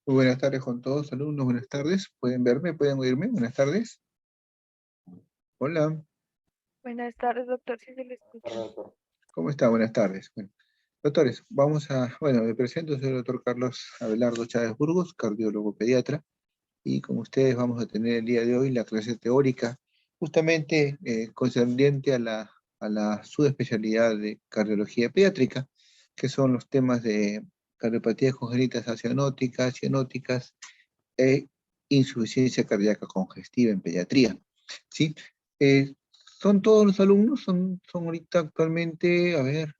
Muy buenas tardes con todos, alumnos, buenas tardes. ¿Pueden verme? ¿Pueden oírme? Buenas tardes. Hola, Buenas tardes, doctor, si se le escucha. ¿cómo está? Buenas tardes. Bueno, doctores, me presento, soy el doctor Carlos Abelardo Chávez Burgos, cardiólogo pediatra, y con ustedes vamos a tener el día de hoy la clase teórica, justamente concerniente a la subespecialidad de cardiología pediátrica, que son los temas de cardiopatías congénitas cianóticas, e insuficiencia cardíaca congestiva en pediatría. ¿Sí? ¿Son todos los alumnos? Son ahorita actualmente, a ver,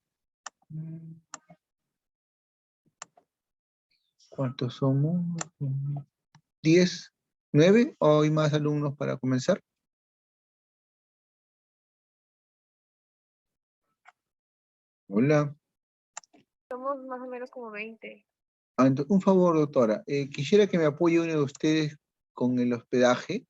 ¿cuántos somos? 10, 9, ¿o hay más alumnos para comenzar? Hola. Somos más o menos como 20. Un favor, doctora, quisiera que me apoye uno de ustedes con el hospedaje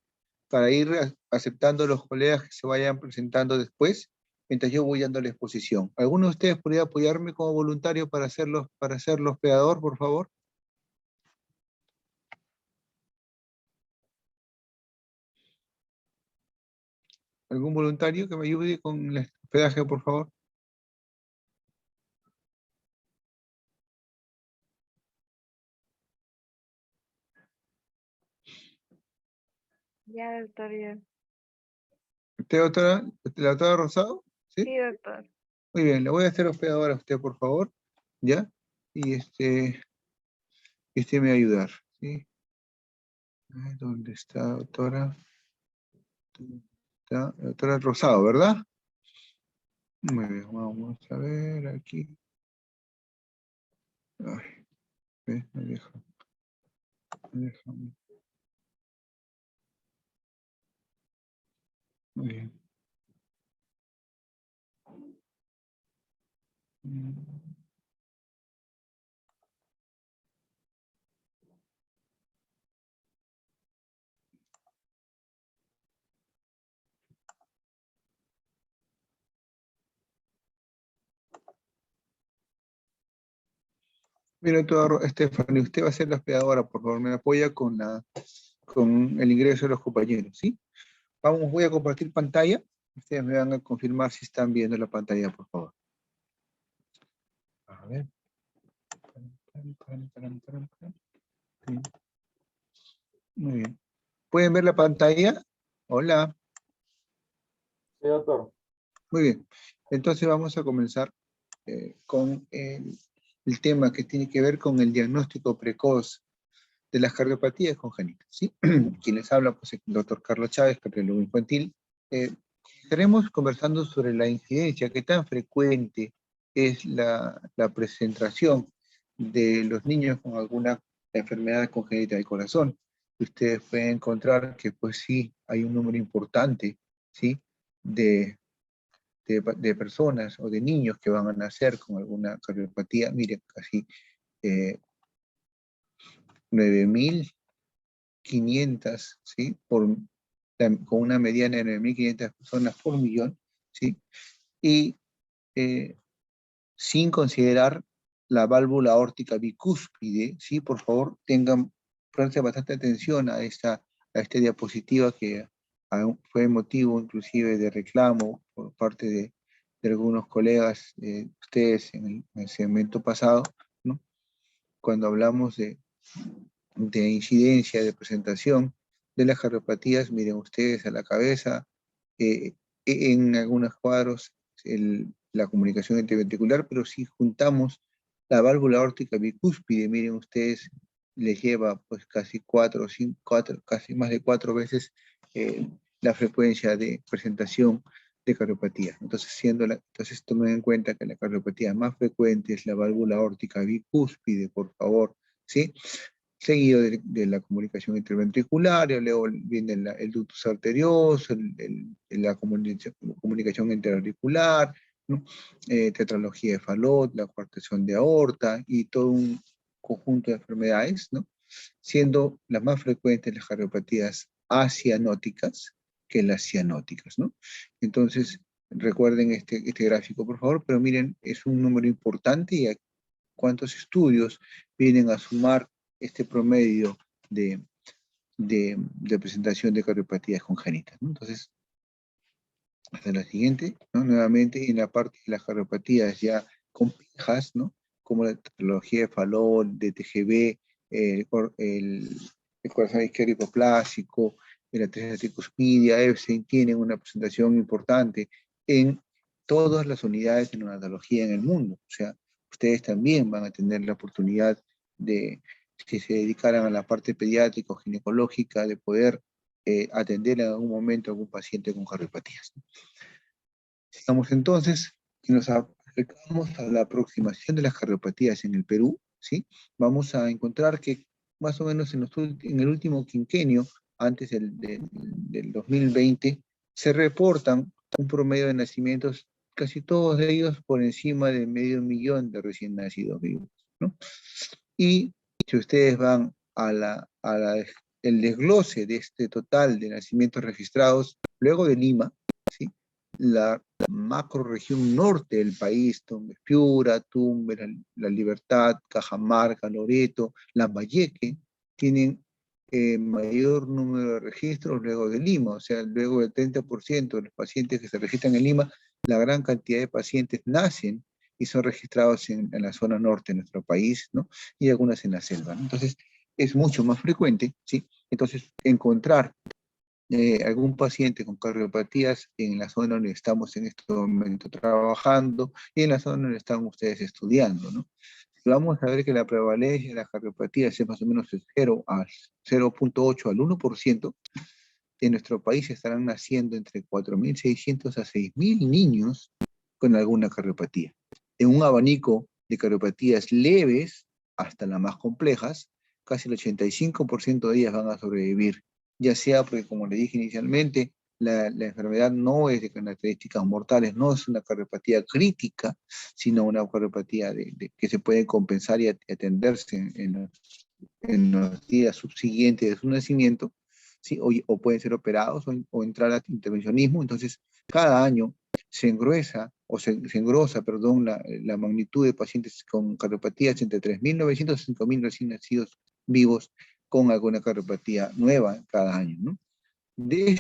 para ir aceptando a los colegas que se vayan presentando después, mientras yo voy dando la exposición. ¿Alguno de ustedes podría apoyarme como voluntario para ser el hospedador, por favor? ¿Algún voluntario que me ayude con el hospedaje, por favor? Ya, doctor, ya. ¿Usted, doctora? ¿La doctora Rosado? ¿Sí? Sí, doctor. Muy bien, le voy a hacer hospedador a usted, por favor. ¿Ya? Y me va a ayudar. ¿Sí? ¿Dónde está, doctora? Está, doctora Rosado, ¿verdad? Muy bien, vamos a ver aquí. Ay, ¿ves? Me deja. Muy bien. Mira, Stephanie, usted va a ser la hospedadora, por favor, me apoya con el ingreso de los compañeros, ¿sí? Vamos, voy a compartir pantalla. Ustedes me van a confirmar si están viendo la pantalla, por favor. A ver. Sí. Muy bien. ¿Pueden ver la pantalla? Hola. Sí, doctor. Muy bien. Entonces vamos a comenzar con el tema que tiene que ver con el diagnóstico precoz de las cardiopatías congénitas, ¿sí? Quienes hablan, pues el doctor Carlos Chávez, cardiólogo infantil. Estaremos conversando sobre la incidencia, qué tan frecuente es la presentación de los niños con alguna enfermedad congénita del corazón. Ustedes pueden encontrar que pues sí, hay un número importante, ¿sí? De personas o de niños que van a nacer con alguna cardiopatía. Miren, casi 9.500, ¿sí? Con una mediana de 9.500 personas por millón, ¿sí? Y sin considerar la válvula aórtica bicúspide, ¿sí? Por favor, presten bastante atención a esta diapositiva que fue motivo inclusive de reclamo por parte de algunos colegas, ustedes en el segmento pasado, ¿no? Cuando hablamos de incidencia, de presentación de las cardiopatías, miren ustedes a la cabeza, eh, en algunos cuadros la comunicación interventricular, pero si juntamos la válvula aórtica bicúspide, miren ustedes, les lleva pues casi casi más de 4 veces la frecuencia de presentación de cardiopatía. Entonces tomen en cuenta que la cardiopatía más frecuente es la válvula aórtica bicúspide, por favor, ¿sí? Seguido de la comunicación interventricular, y luego viene el ductus arterioso, la comunicación interauricular, ¿no? Tetralogía de Fallot, la coartación de aorta y todo un conjunto de enfermedades, ¿no? Siendo las más frecuentes las cardiopatías acianóticas que las cianóticas, ¿no? Entonces, recuerden este gráfico, por favor, pero miren, es un número importante y cuántos estudios vienen a sumar este promedio de presentación de cardiopatías congénitas, ¿no? Entonces, hasta la siguiente, ¿no? Nuevamente en la parte de las cardiopatías ya complejas, ¿no? Como la patología de Fallot, de TGB, el corazón izquierdo hipoplásico, la tricuspidia, Epstein, tienen una presentación importante en todas las unidades de neonatología en el mundo. O sea, ustedes también van a tener la oportunidad de, si se dedicaran a la parte pediátrica o ginecológica, de poder atender en algún momento a algún paciente con cardiopatías. Sigamos entonces y nos acercamos a la aproximación de las cardiopatías en el Perú, ¿sí? Vamos a encontrar que más o menos en el último quinquenio, antes del 2020, se reportan un promedio de nacimientos, casi todos de ellos por encima de 500.000 de recién nacidos vivos, ¿no? Y si ustedes van el desglose de este total de nacimientos registrados, luego de Lima, ¿sí? La macroregión norte del país, donde Piura, Tumbes, La Libertad, Cajamarca, Loreto, Lambayeque, tienen mayor número de registros luego de Lima, o sea, luego del 30% de los pacientes que se registran en Lima, la gran cantidad de pacientes nacen y son registrados en la zona norte de nuestro país, ¿no? Y algunas en la selva, ¿no? Entonces, es mucho más frecuente, ¿sí? Entonces, encontrar algún paciente con cardiopatías en la zona donde estamos en este momento trabajando y en la zona donde están ustedes estudiando, ¿no? Vamos a ver que la prevalencia de las cardiopatías es más o menos de 0.8 al 1%. En nuestro país estarán naciendo entre 4.600 a 6.000 niños con alguna cardiopatía. En un abanico de cardiopatías leves hasta las más complejas, casi el 85% de ellas van a sobrevivir, ya sea porque, como le dije inicialmente, la enfermedad no es de características mortales, no es una cardiopatía crítica, sino una cardiopatía que se puede compensar y atenderse en los días subsiguientes de su nacimiento, ¿sí? O pueden ser operados o entrar a intervencionismo. Entonces, cada año se engrosa, perdón, la magnitud de pacientes con cardiopatías entre 3.900 y 5.000 recién nacidos vivos con alguna cardiopatía nueva cada año, ¿no? De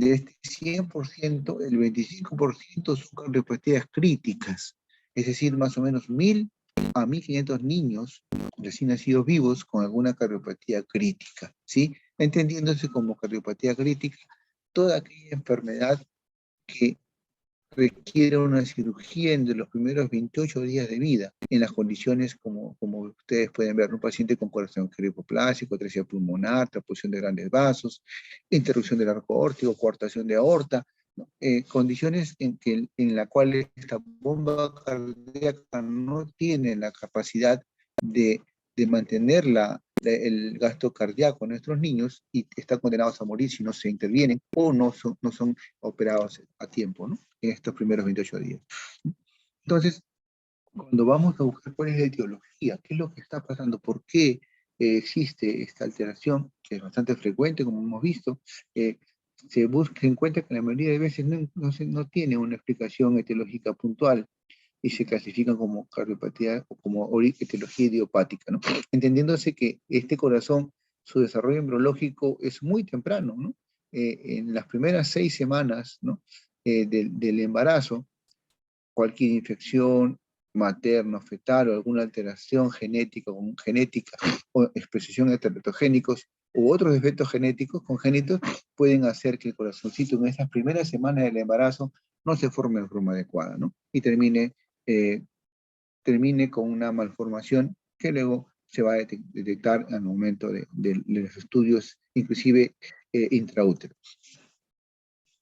este 100%, el 25% son cardiopatías críticas, es decir, más o menos 1.000 a 1.500 niños recién nacidos vivos con alguna cardiopatía crítica, ¿sí? Entendiéndose como cardiopatía crítica toda aquella enfermedad que requiere una cirugía en los primeros 28 días de vida, en las condiciones como ustedes pueden ver, un paciente con corazón hipoplásico, atresia pulmonar, transposición de grandes vasos, interrupción del arco aórtico, coartación de aorta, ¿no? Condiciones en la cual esta bomba cardíaca no tiene la capacidad de mantener el gasto cardíaco en nuestros niños y están condenados a morir si no se intervienen o no son operados a tiempo, ¿no? En estos primeros 28 días. Entonces, cuando vamos a buscar cuál es la etiología, qué es lo que está pasando, por qué existe esta alteración, que es bastante frecuente, como hemos visto, se encuentra que la mayoría de veces no tiene una explicación etiológica puntual y se clasifican como cardiopatía o como etiología idiopática, ¿no? Entendiéndose que este corazón, su desarrollo embriológico es muy temprano, ¿no? En las primeras 6 semanas, ¿no? Del embarazo, cualquier infección materno, fetal o alguna alteración genética o expresión de teratogénicos u otros defectos genéticos congénitos pueden hacer que el corazoncito en esas primeras semanas del embarazo no se forme de forma adecuada, ¿no? Y termine con una malformación que luego se va a detectar al momento de los estudios, inclusive intraútero.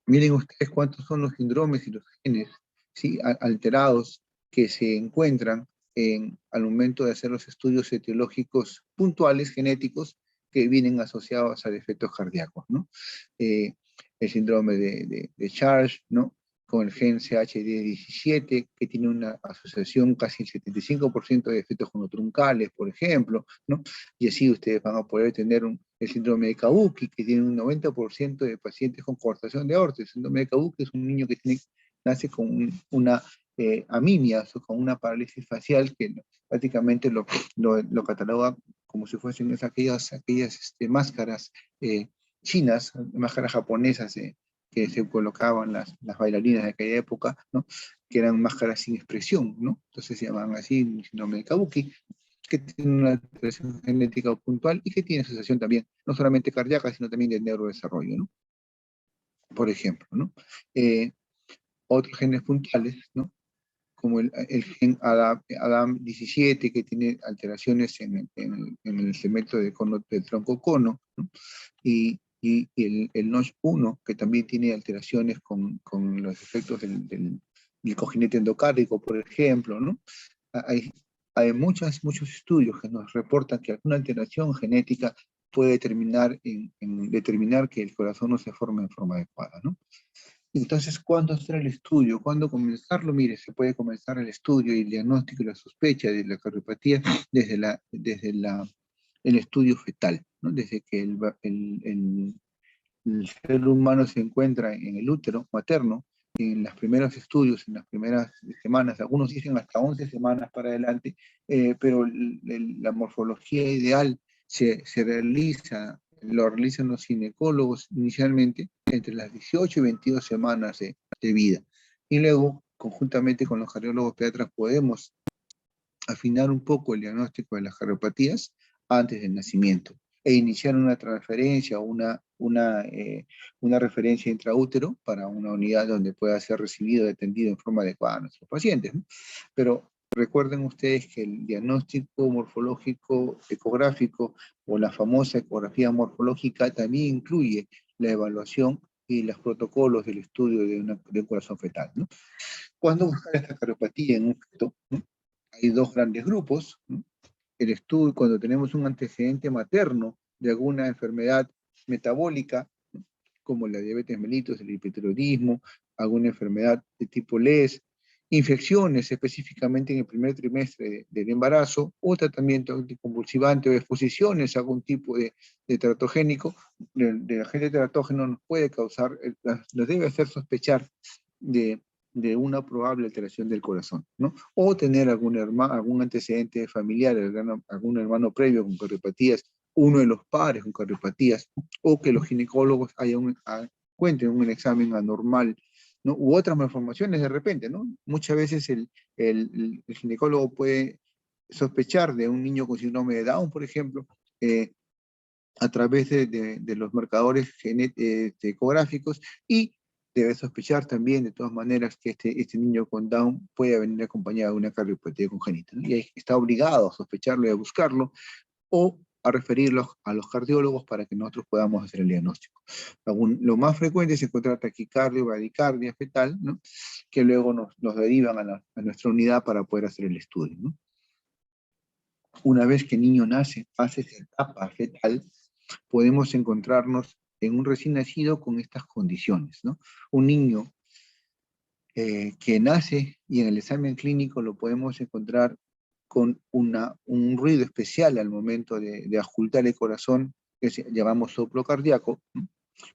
Miren ustedes cuántos son los síndromes y los genes, ¿sí? Alterados que se encuentran al momento de hacer los estudios etiológicos puntuales genéticos que vienen asociados a defectos cardíacos, ¿no? El síndrome de Charge, ¿no? Con el gen CHD17, que tiene una asociación casi el 75% de defectos jonotruncales, por ejemplo, ¿no? Y así ustedes van a poder tener el síndrome de Kabuki, que tiene un 90% de pacientes con coartación de aorta. El síndrome de Kabuki es un niño que nace con una amimias o con una parálisis facial que prácticamente lo cataloga como si fuesen aquellas máscaras chinas, máscaras japonesas que se colocaban las bailarinas de aquella época, ¿no? Que eran máscaras sin expresión, ¿no? Entonces se llamaban así, síndrome de Kabuki, que tiene una alteración genética puntual y que tiene asociación también, no solamente cardíaca, sino también de neurodesarrollo, ¿no? Por ejemplo, ¿no? Otros genes puntuales, ¿no? Como el gen ADAM17, que tiene alteraciones en el segmento del tronco cono, ¿no? Y el NOS1, que también tiene alteraciones con los efectos del cojímete endocárdico, por ejemplo, ¿no? Hay, hay muchos estudios que nos reportan que alguna alteración genética puede determinar determinar que el corazón no se forme en forma adecuada, ¿no? Entonces, ¿cuándo hacer el estudio? ¿Cuándo comenzarlo? Mire, se puede comenzar el estudio y el diagnóstico y la sospecha de la cardiopatía el estudio fetal, ¿no? Desde que el ser humano se encuentra en el útero materno, en los primeros estudios, en las primeras semanas, algunos dicen hasta 11 semanas para adelante, pero la morfología ideal lo realizan los ginecólogos inicialmente entre las 18 y 22 semanas de vida. Y luego, conjuntamente con los cardiólogos pediatras, podemos afinar un poco el diagnóstico de las cardiopatías antes del nacimiento e iniciar una transferencia o una referencia intraútero para una unidad donde pueda ser recibido y atendido en forma adecuada a nuestros pacientes, ¿no? Pero recuerden ustedes que el diagnóstico morfológico ecográfico o la famosa ecografía morfológica también incluye la evaluación y los protocolos del estudio de un corazón fetal, ¿no? ¿Cuándo buscar esta cardiopatía en un feto? ¿No? Hay dos grandes grupos, ¿no? El estudio cuando tenemos un antecedente materno de alguna enfermedad metabólica, ¿no? Como la diabetes mellitus, el hipertiroidismo, alguna enfermedad de tipo LES, infecciones específicamente en el primer trimestre del embarazo, o tratamiento anticonvulsivante o exposiciones a algún tipo de teratogénico, del agente teratógeno nos puede causar, nos debe hacer sospechar de una probable alteración del corazón, ¿no? O tener algún antecedente familiar, algún hermano previo con cardiopatías, uno de los padres con cardiopatías, o que los ginecólogos cuenten un examen anormal, ¿no? U otras malformaciones de repente, ¿no? Muchas veces el ginecólogo puede sospechar de un niño con síndrome de Down, por ejemplo, a través de los marcadores ecográficos, y debe sospechar también de todas maneras que este niño con Down puede venir acompañado de una cardiopatía congénita, ¿no? Y ahí está obligado a sospecharlo y a buscarlo, o a referirlo a los cardiólogos para que nosotros podamos hacer el diagnóstico. Lo más frecuente es encontrar taquicardia o bradicardia fetal, ¿no? Que luego nos derivan a nuestra unidad para poder hacer el estudio, ¿no? Una vez que el niño nace, pasa esa etapa fetal, podemos encontrarnos en un recién nacido con estas condiciones, ¿no? Un niño que nace y en el examen clínico lo podemos encontrar con un ruido especial al momento de ajustar el corazón, que llamamos soplo cardíaco, ¿no?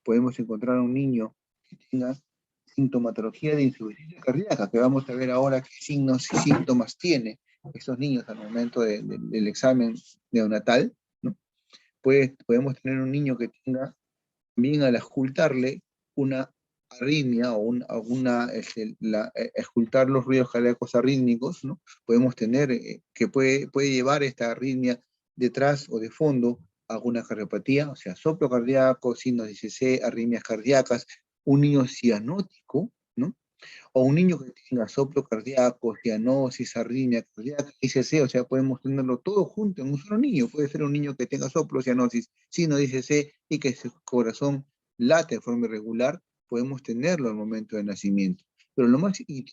Podemos encontrar a un niño que tenga sintomatología de insuficiencia cardíaca, que vamos a ver ahora qué signos y síntomas tiene estos niños al momento del examen neonatal, ¿no? Podemos tener un niño que tenga, también al auscultarle, una arritmia o auscultar los ruidos cardíacos arrítmicos, ¿no? Podemos tener que puede llevar esta arritmia detrás o de fondo alguna cardiopatía, o sea, soplo cardíaco, signos de ICC, arritmias cardíacas, un niño cianótico, ¿no? O un niño que tenga soplo cardíaco, cianosis, arritmia cardíaca, ICC, o sea, podemos tenerlo todo junto en un solo niño. Puede ser un niño que tenga soplo, cianosis, signo de ICC y que su corazón late de forma irregular, podemos tenerlo al momento de nacimiento. Pero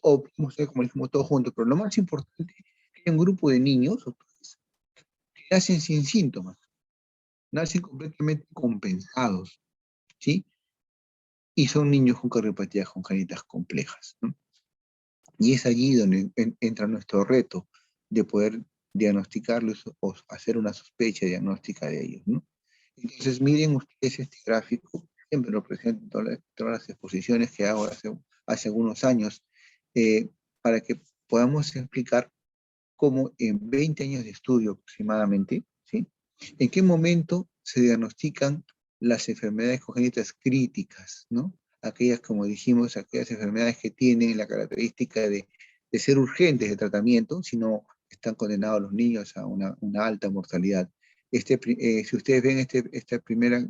o podemos tener, como dijimos, todo junto, pero lo más importante es que hay un grupo de niños que nacen sin síntomas, nacen completamente compensados, ¿sí? Y son niños con cardiopatías congénitas complejas, ¿no? Y es allí donde entra nuestro reto de poder diagnosticarlos o hacer una sospecha diagnóstica de ellos, ¿no? Entonces, miren ustedes este gráfico, siempre lo presento en todas las exposiciones que hago hace algunos años. para que podamos explicar cómo en 20 años de estudio aproximadamente, ¿sí? ¿En qué momento se diagnostican las enfermedades congénitas críticas, ¿no? Aquellas, como dijimos, aquellas enfermedades que tienen la característica de ser urgentes de tratamiento, si no están condenados los niños a una alta mortalidad. Si ustedes ven este primer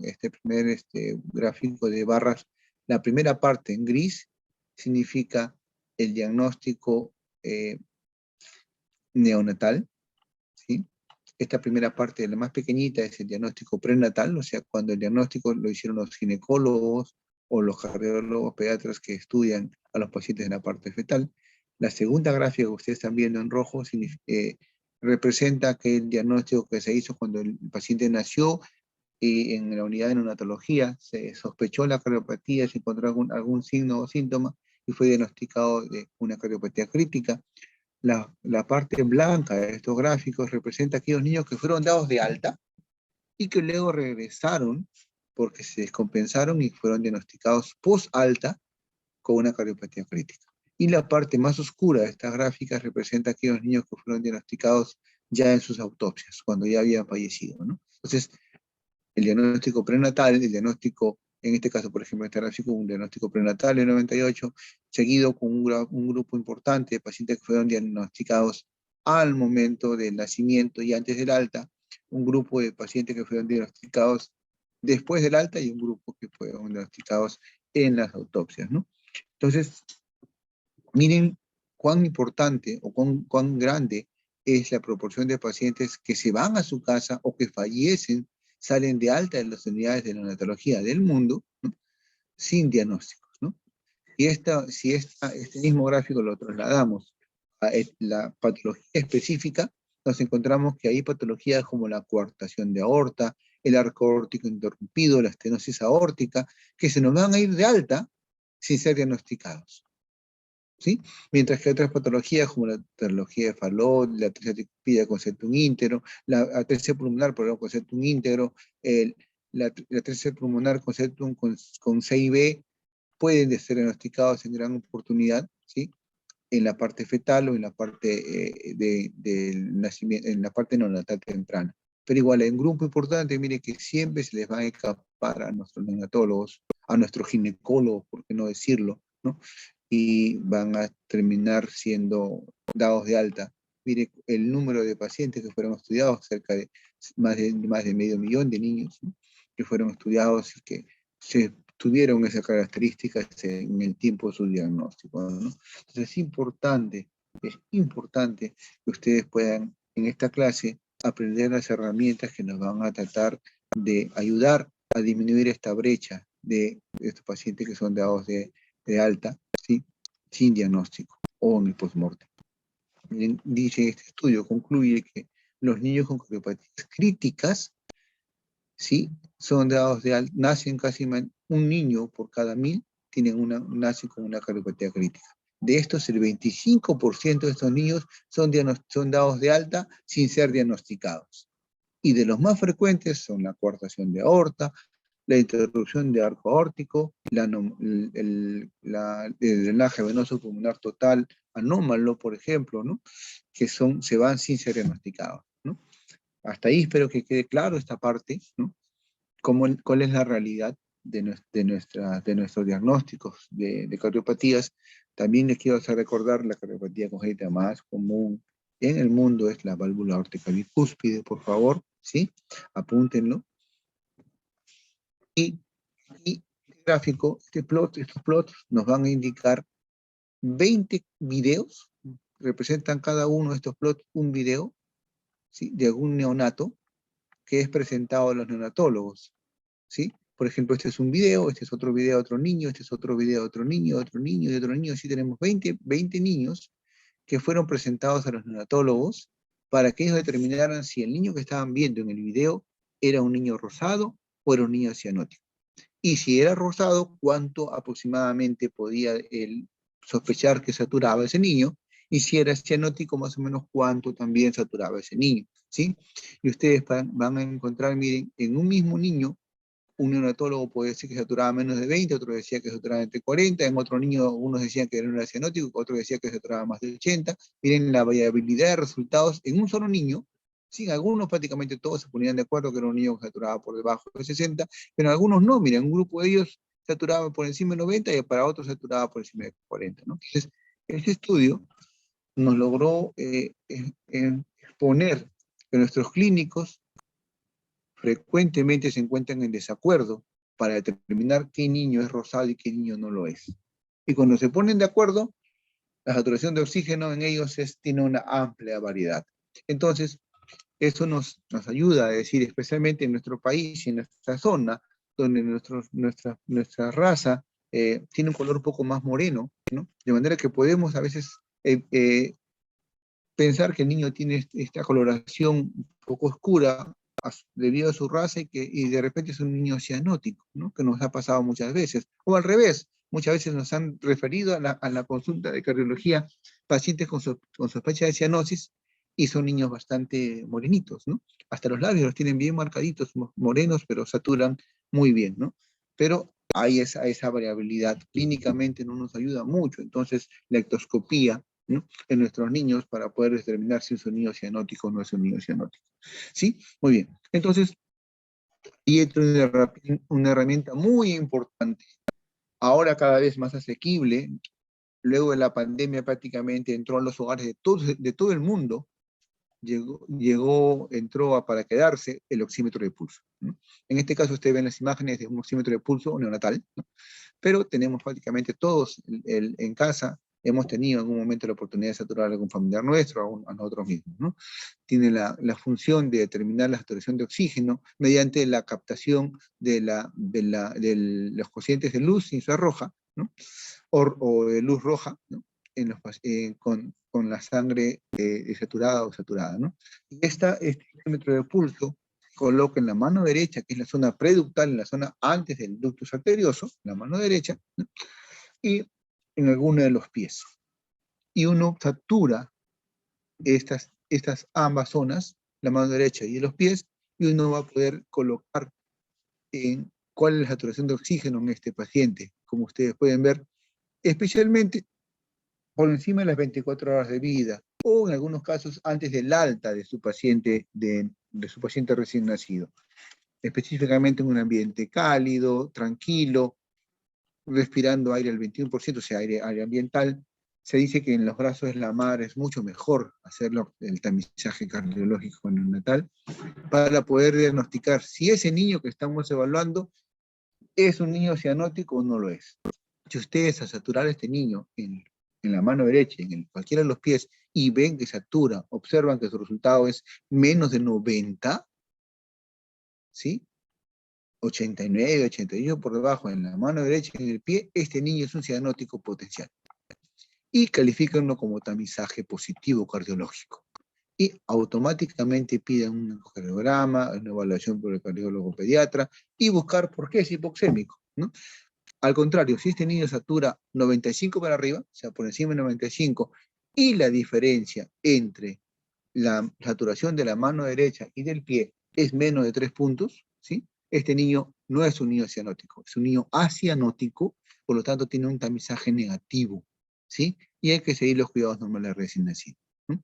gráfico de barras, la primera parte en gris significa el diagnóstico neonatal, ¿sí? Esta primera parte, la más pequeñita, es el diagnóstico prenatal, o sea, cuando el diagnóstico lo hicieron los ginecólogos o los cardiólogos pediatras que estudian a los pacientes en la parte fetal. La segunda gráfica que ustedes están viendo en rojo representa que el diagnóstico que se hizo cuando el paciente nació y en la unidad de neonatología se sospechó la cardiopatía, se encontró algún signo o síntoma y fue diagnosticado de una cardiopatía crítica. La parte blanca de estos gráficos representa aquellos niños que fueron dados de alta y que luego regresaron porque se descompensaron y fueron diagnosticados post-alta con una cardiopatía crítica. Y la parte más oscura de estas gráficas representa aquellos niños que fueron diagnosticados ya en sus autopsias, cuando ya habían fallecido, ¿no? Entonces, el diagnóstico prenatal, el diagnóstico, en este caso, por ejemplo, este gráfico, un diagnóstico prenatal en 98, seguido con un grupo importante de pacientes que fueron diagnosticados al momento del nacimiento y antes del alta, un grupo de pacientes que fueron diagnosticados después del alta y un grupo que fueron diagnosticados en las autopsias, ¿no? Entonces, miren cuán importante o cuán grande es la proporción de pacientes que se van a su casa o que fallecen, salen de alta de las unidades de neonatología del mundo, ¿no? Sin diagnósticos, ¿no? Y si este mismo gráfico lo trasladamos a la patología específica, nos encontramos que hay patologías como la coartación de aorta, el arco aórtico interrumpido, la estenosis aórtica, que se nos van a ir de alta sin ser diagnosticados, ¿sí? Mientras que otras patologías como la patología de Fallot, la atresia tricúpida con septum íntero, la atresia pulmonar con septum íntero, la atresia pulmonar con septum con CIB, pueden ser diagnosticados en gran oportunidad, ¿sí? En la parte fetal o en la parte del nacimiento, en la parte neonatal temprana. Pero igual, en un grupo importante, mire que siempre se les va a escapar a nuestros neonatólogos, a nuestros ginecólogos, por qué no decirlo, ¿no? Y van a terminar siendo dados de alta. Mire, el número de pacientes que fueron estudiados, cerca de más de 500.000 de niños, ¿no? Que fueron estudiados y que se tuvieron esas características en el tiempo de su diagnóstico, ¿no? Entonces es importante que ustedes puedan en esta clase aprender las herramientas que nos van a tratar de ayudar a disminuir esta brecha de estos pacientes que son dados de alta, ¿sí? Sin diagnóstico o en el postmortem. Dice este estudio, concluye que los niños con cardiopatías críticas, ¿sí? Son dados de alta, nacen casi un niño por cada 1000 nace con una cardiopatía crítica. De estos, el 25% de estos niños son dados de alta sin ser diagnosticados. Y de los más frecuentes son la coartación de aorta, la interrupción de arco aórtico, el drenaje venoso pulmonar total anómalo, por ejemplo, ¿no? Que se van sin ser diagnosticados, ¿no? Hasta ahí espero que quede claro esta parte, ¿no? ¿Cuál es la realidad de nuestros diagnósticos de cardiopatías? También les quiero hacer recordar la cardiopatía congénita más común en el mundo es la válvula aórtica bicúspide, por favor, ¿sí? Apúntenlo. Y este gráfico, estos plots nos van a indicar 20 videos, representan cada uno de estos plots un video, ¿sí? De algún neonato que es presentado a los neonatólogos, ¿sí? Por ejemplo, este es un video, este es otro video de otro niño, este es otro video de otro niño, de otro niño, de otro niño. Así tenemos 20 niños que fueron presentados a los neonatólogos para que ellos determinaran si el niño que estaban viendo en el video era un niño rosado o era un niño cianótico. Y si era rosado, cuánto aproximadamente podía él sospechar que saturaba ese niño, y si era cianótico, más o menos cuánto también saturaba ese niño, ¿sí? Y ustedes van a encontrar, miren, en un mismo niño, un neonatólogo puede decir que saturaba menos de 20, otro decía que saturaba entre 40, en otro niño unos decían que no era cianótico, otro decía que saturaba más de 80. Miren la variabilidad de resultados en un solo niño. Sí, algunos prácticamente todos se ponían de acuerdo que era un niño que saturaba por debajo de 60, pero algunos no. Miren, un grupo de ellos saturaba por encima de 90 y para otros saturaba por encima de 40, ¿no? Entonces, este estudio nos logró exponer que nuestros clínicos frecuentemente se encuentran en desacuerdo para determinar qué niño es rosado y qué niño no lo es. Y cuando se ponen de acuerdo, la saturación de oxígeno en ellos tiene una amplia variedad. Entonces, eso nos ayuda a decir, especialmente en nuestro país y en nuestra zona, donde nuestra raza tiene un color un poco más moreno, ¿no? De manera que podemos a veces pensar que el niño tiene esta coloración un poco oscura debido a su raza y de repente es un niño cianótico, ¿no? Que nos ha pasado muchas veces. O al revés, muchas veces nos han referido a la consulta de cardiología pacientes con sospecha de cianosis y son niños bastante morenitos, ¿no? Hasta los labios los tienen bien marcaditos, morenos, pero saturan muy bien, ¿no? Pero hay esa variabilidad. Clínicamente no nos ayuda mucho, entonces la ectoscopía, ¿no? En nuestros niños para poder determinar si es un niño cianótico o no es un niño cianótico. ¿Sí? Muy bien. Entonces, y esto es una herramienta muy importante, ahora cada vez más asequible, luego de la pandemia prácticamente entró a los hogares de todo el mundo, entró para quedarse el oxímetro de pulso, ¿no? En este caso ustedes ven las imágenes de un oxímetro de pulso neonatal, ¿no? Pero tenemos prácticamente todos en casa, hemos tenido en algún momento la oportunidad de saturar a algún familiar nuestro, a nosotros mismos, ¿no? Tiene la función de determinar la saturación de oxígeno mediante la captación de los cocientes de luz infrarroja, ¿no? O de luz roja, ¿no? Con la sangre desaturada o saturada, ¿no? Y este oxímetro de pulso coloca en la mano derecha, que es la zona preductal, en la zona antes del ductus arterioso, la mano derecha, ¿no? Y en alguno de los pies. Y uno satura estas ambas zonas, la mano derecha y los pies, y uno va a poder colocar en cuál es la saturación de oxígeno en este paciente, como ustedes pueden ver, especialmente por encima de las 24 horas de vida, o en algunos casos antes del alta de su paciente, de su paciente recién nacido. Específicamente en un ambiente cálido, tranquilo, respirando aire al 21%, o sea, aire ambiental. Se dice que en los brazos de la madre es mucho mejor hacerlo, el tamizaje cardiológico neonatal, para poder diagnosticar si ese niño que estamos evaluando es un niño cianótico o no lo es. Si ustedes a saturar a este niño en la mano derecha, en cualquiera de los pies, y ven que satura, observan que su resultado es menos de 90, ¿sí? 89, 88 por debajo en la mano derecha y en el pie, este niño es un cianótico potencial. Y califícanlo como tamizaje positivo cardiológico. Y automáticamente piden un ecocardiograma, una evaluación por el cardiólogo pediatra y buscar por qué es hipoxémico, ¿no? Al contrario, si este niño satura 95 para arriba, o sea, por encima de 95, y la diferencia entre la saturación de la mano derecha y del pie es menos de 3 puntos, ¿sí? Este niño no es un niño cianótico, es un niño acianótico, por lo tanto tiene un tamizaje negativo, ¿sí? Y hay que seguir los cuidados normales de recién nacido, ¿no?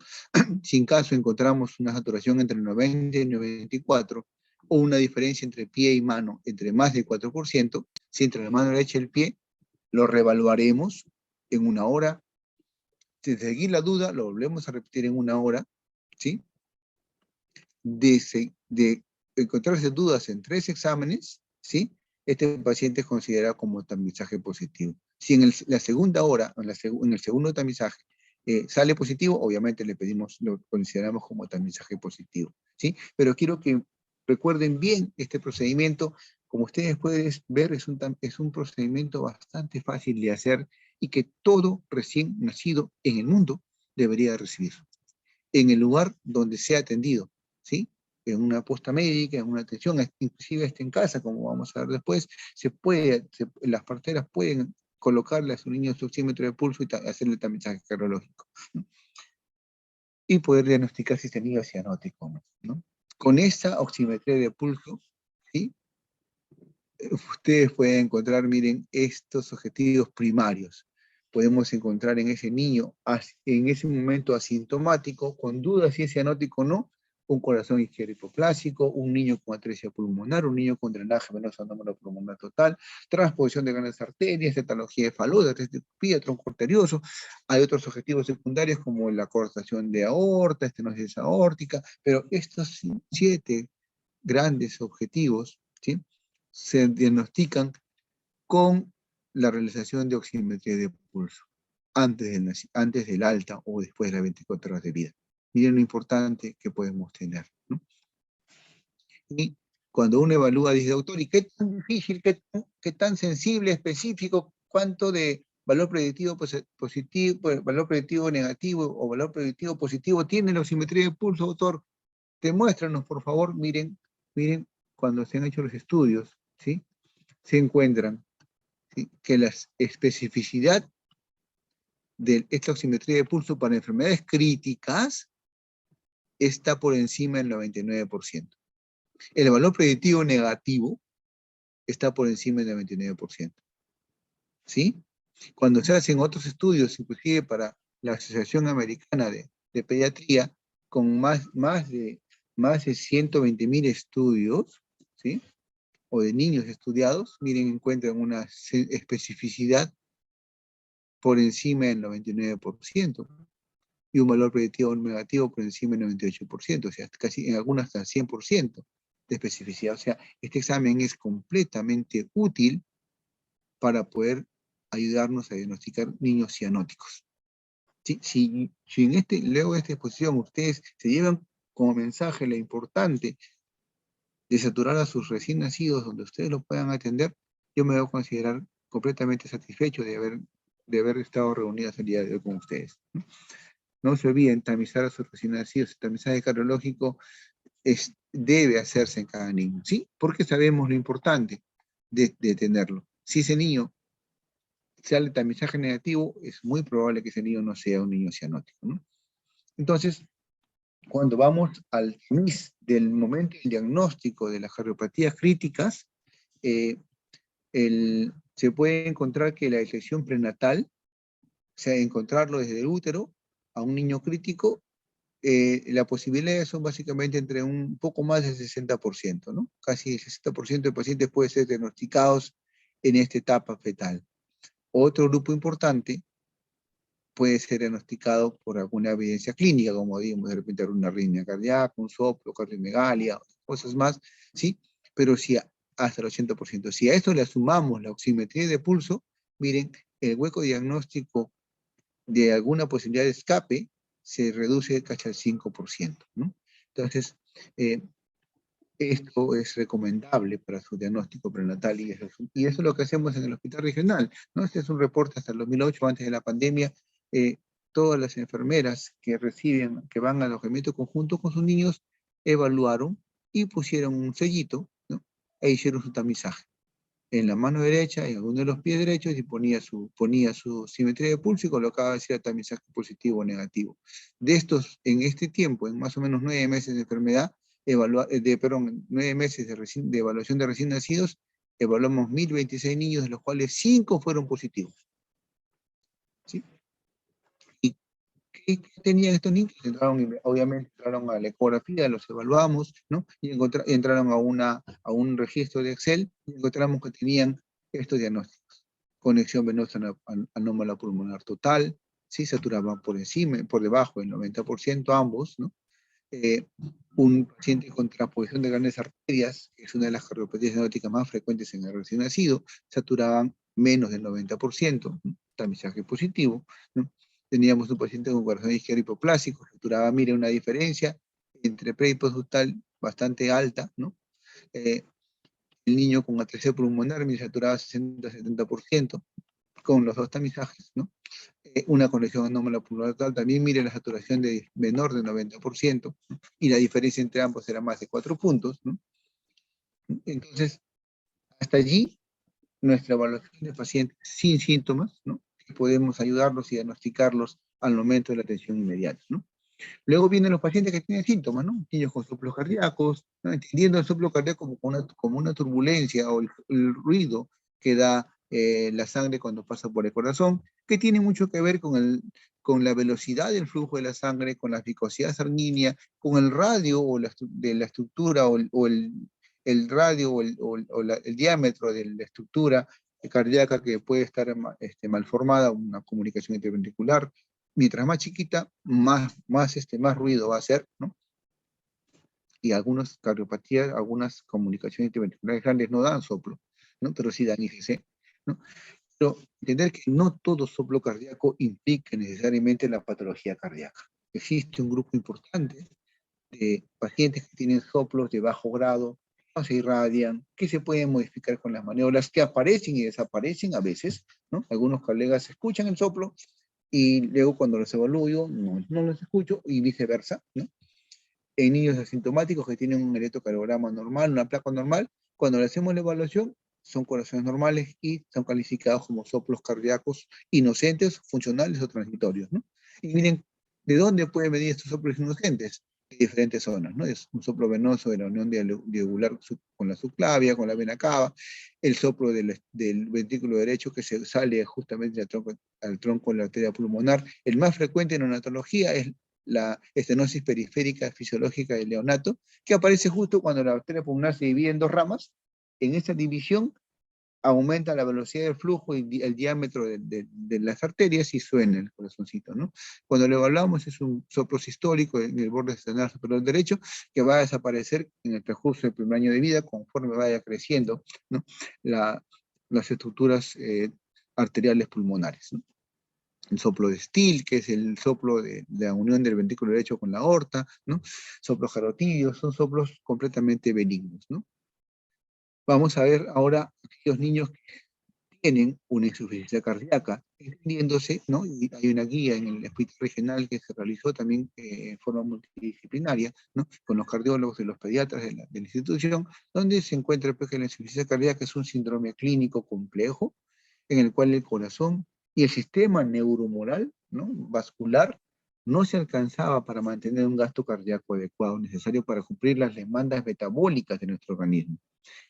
Si en caso encontramos una saturación entre 90 y 94, o una diferencia entre pie y mano entre más del 4%, si entre la mano derecha y el pie, lo reevaluaremos en una hora. Si seguir la duda, lo volvemos a repetir en una hora, ¿sí? De encontrarse dudas en 3 exámenes, ¿sí? Este paciente es considerado como tamizaje positivo. Si en la segunda hora, en el segundo tamizaje, sale positivo, obviamente lo consideramos como tamizaje positivo, ¿sí? Pero quiero que recuerden bien este procedimiento. Como ustedes pueden ver, es un procedimiento bastante fácil de hacer y que todo recién nacido en el mundo debería recibir, en el lugar donde sea atendido, ¿sí? En una posta médica, en una atención, inclusive en casa, como vamos a ver después, las parteras pueden colocarle a su niño su oxímetro de pulso y hacerle el tamizaje cardiológico, ¿no? Y poder diagnosticar si este niño es cianótico, ¿no? Con esta oximetría de pulso, ¿sí? ustedes pueden encontrar, miren, estos objetivos primarios. Podemos encontrar en ese niño, en ese momento asintomático, con dudas si es cianótico o no, un corazón izquierdo hipoplásico, un niño con atresia pulmonar, un niño con drenaje venoso anómalo pulmonar total, transposición de grandes arterias, etalogía de faloide, arterioscopía, tronco arterioso. Hay otros objetivos secundarios como la cortación de aorta, estenosis aórtica, pero estos 7 grandes objetivos, ¿sí?, se diagnostican con la realización de oximetría de pulso, antes del alta o después de las 24 horas de vida. Miren lo importante que podemos tener, ¿no? Y cuando uno evalúa, dice, doctor, ¿y qué tan difícil, qué tan sensible, específico, cuánto de valor predictivo positivo, valor predictivo negativo o valor predictivo positivo tiene la oximetría de pulso, doctor? Demuéstranos, por favor. Miren, cuando se han hecho los estudios, ¿sí?, se encuentran, ¿sí?, que la especificidad de esta oximetría de pulso para enfermedades críticas está por encima del 99%. El valor predictivo negativo está por encima del 99%. ¿Sí? Cuando se hacen otros estudios, inclusive para la Asociación Americana de Pediatría, con más de 120.000 estudios, ¿sí?, o de niños estudiados, miren, encuentran una especificidad por encima del 99%, y un valor predictivo negativo por encima del 98%, o sea, casi en algunas hasta 100% de especificidad. O sea, este examen es completamente útil para poder ayudarnos a diagnosticar niños cianóticos. Si luego de esta exposición ustedes se llevan como mensaje lo importante de saturar a sus recién nacidos donde ustedes lo puedan atender, yo me voy a considerar completamente satisfecho de haber estado reunidos el día de hoy con ustedes. No se olviden tamizar a sus recién nacidos. El tamizaje cardiológico debe hacerse en cada niño, ¿sí? Porque sabemos lo importante de tenerlo. Si ese niño sale tamizaje negativo, es muy probable que ese niño no sea un niño cianótico, ¿no? Entonces, cuando vamos al tamiz del momento del diagnóstico de las cardiopatías críticas, se puede encontrar que la detección prenatal, o sea, encontrarlo desde el útero a un niño crítico, las posibilidades son básicamente entre un poco más del 60%, ¿no? Casi el 60% de pacientes pueden ser diagnosticados en esta etapa fetal. Otro grupo importante puede ser diagnosticado por alguna evidencia clínica, como digamos, de repente una arritmia cardíaca, un soplo, cardiomegalia, cosas más, ¿sí? Pero si hasta el 80%. Si a esto le sumamos la oximetría de pulso, miren, el hueco diagnóstico de alguna posibilidad de escape se reduce casi al 5%, ¿no? Entonces, esto es recomendable para su diagnóstico prenatal y eso es lo que hacemos en el hospital regional, ¿no? Este es un reporte hasta el 2008, antes de la pandemia. Todas las enfermeras que van al alojamiento conjunto con sus niños, evaluaron y pusieron un sellito, ¿no?, e hicieron su tamizaje en la mano derecha, en alguno de los pies derechos, y ponía su simetría de pulso y colocaba si era tamizaje positivo o negativo. De estos, en este tiempo, en más o menos 9 meses de enfermedad, 9 meses de evaluación de recién nacidos, evaluamos 1.026 niños, de los cuales 5 fueron positivos. ¿Sí? ¿Y qué tenían estos niños? Obviamente entraron a la ecografía, los evaluamos, ¿no? Y entraron a un registro de Excel y encontramos que tenían estos diagnósticos: conexión venosa anómala pulmonar total, ¿sí?, saturaban por encima, por debajo del 90% ambos, ¿no? Un paciente con transposición de grandes arterias, que es una de las cardiopatías cianóticas más frecuentes en el recién nacido, saturaban menos del 90%, ¿no?, tamizaje positivo, ¿no? Teníamos un paciente con corazón izquierdo hipoplásico, saturaba, mire, una diferencia entre pre y postductal bastante alta, ¿no? El niño con atresia pulmonar, mire, saturaba 60-70% con los dos tamizajes, ¿no? Una conexión anómala pulmonar total, también mire la saturación de menor del 90%, ¿no?, y la diferencia entre ambos era más de 4 puntos, ¿no? Entonces, hasta allí, nuestra evaluación de pacientes sin síntomas, ¿no?, que podemos ayudarlos y diagnosticarlos al momento de la atención inmediata, ¿no? Luego vienen los pacientes que tienen síntomas, ¿no? Niños con soplos cardíacos, ¿no? Entendiendo el soplo cardíaco como una turbulencia o el ruido que da la sangre cuando pasa por el corazón, que tiene mucho que ver con la velocidad del flujo de la sangre, con la viscosidad sanguínea, con el radio de la estructura el radio el diámetro de la estructura cardíaca que puede estar malformada, una comunicación interventricular. Mientras más chiquita, más ruido va a hacer, ¿no? Y algunas cardiopatías, algunas comunicaciones interventriculares grandes no dan soplo, ¿no? Pero sí dan IGC, ¿no? Pero entender que no todo soplo cardíaco implica necesariamente la patología cardíaca. Existe un grupo importante de pacientes que tienen soplos de bajo grado, no se irradian, que se pueden modificar con las maniobras, que aparecen y desaparecen a veces, ¿no? Algunos colegas escuchan el soplo y luego cuando los evalúo no los escucho y viceversa, ¿no? En niños asintomáticos que tienen un electrocardiograma normal, una placa normal, cuando le hacemos la evaluación son corazones normales y son calificados como soplos cardíacos inocentes, funcionales o transitorios, ¿no? Y miren, ¿de dónde pueden venir estos soplos inocentes? De diferentes zonas, ¿no? Es un soplo venoso de la unión diagular con la subclavia, con la vena cava, el soplo del ventrículo derecho que se sale justamente al tronco de la arteria pulmonar. El más frecuente en neonatología es la estenosis periférica fisiológica del neonato, que aparece justo cuando la arteria pulmonar se divide en dos ramas. En esa división aumenta la velocidad del flujo y el diámetro de las arterias y suena el corazoncito, ¿no? Cuando lo evaluamos es un soplo sistólico en el borde esternal superior derecho que va a desaparecer en el transcurso del primer año de vida conforme vaya creciendo, ¿no? Las estructuras arteriales pulmonares, ¿no? El soplo de Still, que es el soplo de la unión del ventrículo derecho con la aorta, ¿no? Soplos carotídeos, son soplos completamente benignos, ¿no? Vamos a ver ahora aquellos niños que tienen una insuficiencia cardíaca, entendiéndose, ¿no? Y hay una guía en el hospital regional que se realizó también en forma multidisciplinaria, ¿no? Con los cardiólogos y los pediatras de la institución, donde se encuentra pues, que la insuficiencia cardíaca es un síndrome clínico complejo, en el cual el corazón y el sistema neuromoral, ¿no? Vascular, no se alcanzaba para mantener un gasto cardíaco adecuado, necesario para cumplir las demandas metabólicas de nuestro organismo.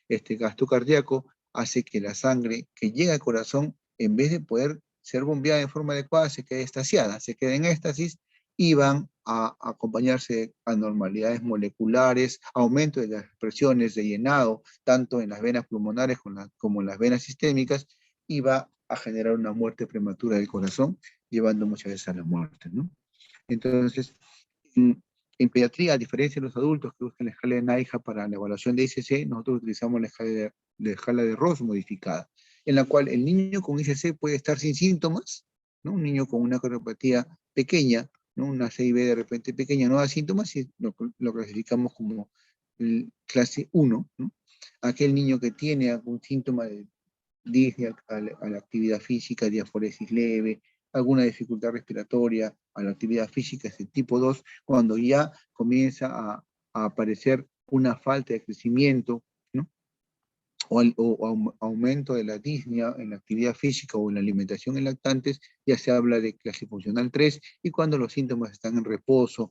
Este gasto cardíaco hace que la sangre que llega al corazón, en vez de poder ser bombeada de forma adecuada, se quede estasiada, se queda en éxtasis y van a acompañarse de anormalidades moleculares, aumento de las presiones de llenado, tanto en las venas pulmonares como en las venas sistémicas, y va a generar una muerte prematura del corazón, llevando muchas veces a la muerte, ¿no? Entonces, en pediatría, a diferencia de los adultos que usan la escala de NIHA para la evaluación de ICC, nosotros utilizamos la escala de Ross modificada, en la cual el niño con ICC puede estar sin síntomas, ¿no? Un niño con una cardiopatía pequeña, ¿no? Una CIB de repente pequeña, no da síntomas, y lo clasificamos como clase 1, ¿no? Aquel niño que tiene algún síntoma de disnea a la actividad física, diaforesis leve, alguna dificultad respiratoria a la actividad física, es el tipo 2, cuando ya comienza a aparecer una falta de crecimiento, ¿no? O aumento de la disnea en la actividad física o en la alimentación en lactantes, ya se habla de clase funcional 3, y cuando los síntomas están en reposo,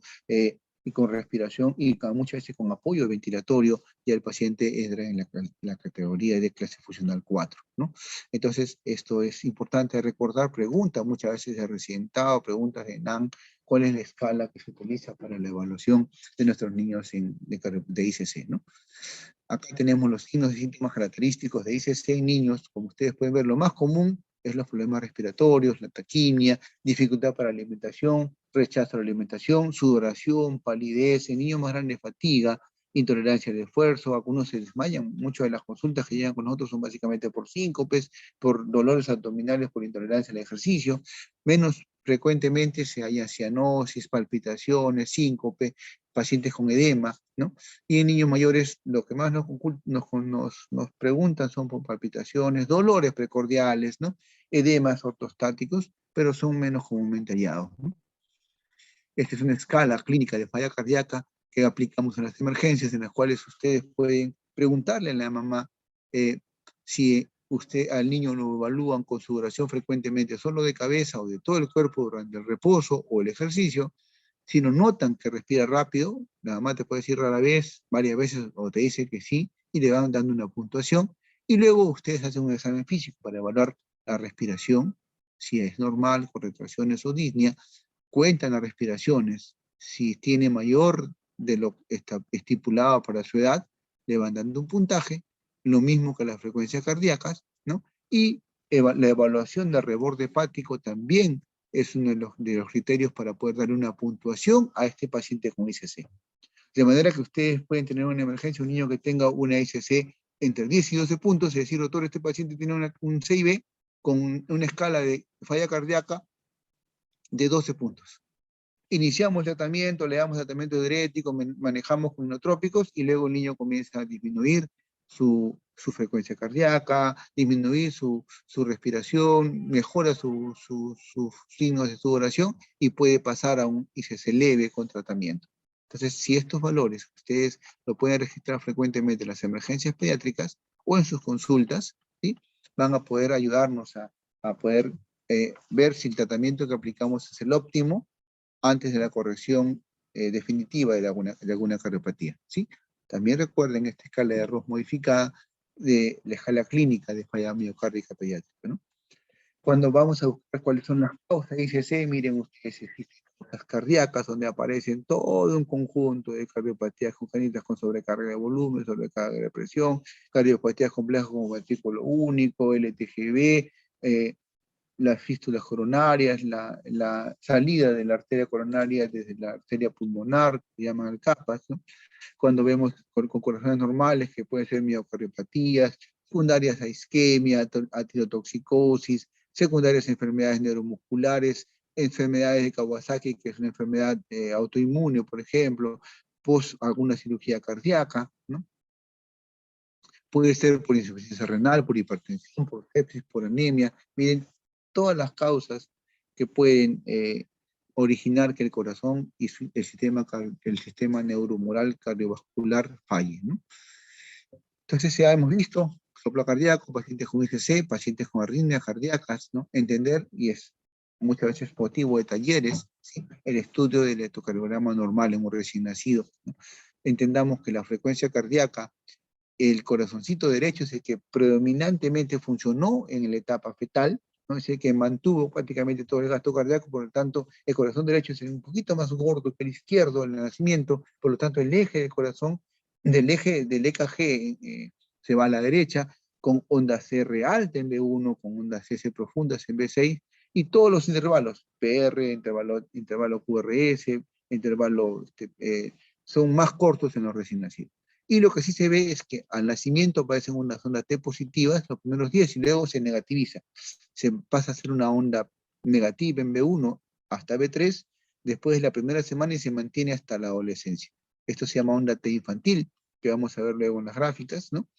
y con respiración, y muchas veces con apoyo ventilatorio, ya el paciente entra en la categoría de clase funcional 4, ¿no? Entonces, esto es importante recordar, preguntas muchas veces de residentado, preguntas de NAM, cuál es la escala que se utiliza para la evaluación de nuestros niños de ICC, ¿no? Acá tenemos los signos y síntomas característicos de ICC en niños. Como ustedes pueden ver, lo más común es los problemas respiratorios, la taquimia, dificultad para la alimentación, rechazo a la alimentación, sudoración, palidez, en niños más grandes fatiga, intolerancia al esfuerzo, algunos se desmayan. Muchas de las consultas que llegan con nosotros son básicamente por síncopes, por dolores abdominales, por intolerancia al ejercicio. Menos frecuentemente se halla cianosis, palpitaciones, síncope, pacientes con edema, ¿no? Y en niños mayores lo que más nos preguntan son por palpitaciones, dolores precordiales, ¿no? Edemas ortostáticos, pero son menos comúnmente hallados, ¿no? Esta es una escala clínica de falla cardíaca que aplicamos en las emergencias, en las cuales ustedes pueden preguntarle a la mamá si al niño lo evalúan con sudoración frecuentemente solo de cabeza o de todo el cuerpo durante el reposo o el ejercicio. Si no notan que respira rápido, la mamá te puede decir rara vez, varias veces, o te dice que sí, y le van dando una puntuación, y luego ustedes hacen un examen físico para evaluar la respiración, si es normal, con retracciones o disnea, cuentan las respiraciones, si tiene mayor de lo estipulado para su edad, le van dando un puntaje, lo mismo que las frecuencias cardíacas, ¿no? Y la evaluación de reborde hepático también es uno de los criterios para poder darle una puntuación a este paciente con ICC. De manera que ustedes pueden tener una emergencia, un niño que tenga una ICC entre 10 y 12 puntos, es decir, doctor, este paciente tiene un CIB con una escala de falla cardíaca de 12 puntos. Iniciamos el tratamiento, le damos tratamiento diurético, manejamos con inotrópicos y luego el niño comienza a disminuir su frecuencia cardíaca, disminuir su respiración, mejora sus signos de sudoración y puede pasar a un ICC leve con tratamiento. Entonces, si estos valores ustedes lo pueden registrar frecuentemente en las emergencias pediátricas o en sus consultas, ¿sí? Van a poder ayudarnos a poder ver si el tratamiento que aplicamos es el óptimo antes de la corrección definitiva de alguna cardiopatía, ¿sí? También recuerden esta escala de Ross modificada de la escala clínica de falla miocárdica pediátrica, ¿no? Cuando vamos a buscar cuáles son las causas de ICC, miren ustedes, existen causas cardíacas donde aparecen todo un conjunto de cardiopatías congénitas con sobrecarga de volumen, sobrecarga de presión, cardiopatías complejas como ventrículo único, LTGB, las fístulas coronarias, la salida de la arteria coronaria desde la arteria pulmonar, que llaman capas, ¿no? Cuando vemos con corazones normales, que pueden ser miocardiopatías, secundarias a isquemia, a tirotoxicosis, secundarias a enfermedades neuromusculares, enfermedades de Kawasaki, que es una enfermedad autoinmune, por ejemplo, post alguna cirugía cardíaca, ¿no? Puede ser por insuficiencia renal, por hipertensión, por sepsis, por anemia. Miren, todas las causas que pueden originar que el corazón y el sistema neuromoral cardiovascular falle, ¿no? Entonces ya hemos visto soplo cardíaco, pacientes con ICC, pacientes con arritmias cardíacas, ¿no? Entender, y es muchas veces motivo de talleres, ¿sí? El estudio del electrocardiograma normal en un recién nacido, ¿no? Entendamos que la frecuencia cardíaca, el corazoncito derecho es el que predominantemente funcionó en la etapa fetal, ¿no? Es el que mantuvo prácticamente todo el gasto cardíaco, por lo tanto, el corazón derecho es un poquito más gordo que el izquierdo en el nacimiento, por lo tanto, el eje del corazón, del eje del EKG, se va a la derecha, con ondas CR alta en B1, con ondas S profundas en B6, y todos los intervalos, PR, intervalo QRS, intervalo, son más cortos en los recién nacidos. Y lo que sí se ve es que al nacimiento aparecen unas ondas T positivas los primeros días y luego se negativiza. Se pasa a ser una onda negativa en B1 hasta B3 después de la primera semana y se mantiene hasta la adolescencia. Esto se llama onda T infantil, que vamos a ver luego en las gráficas, ¿no?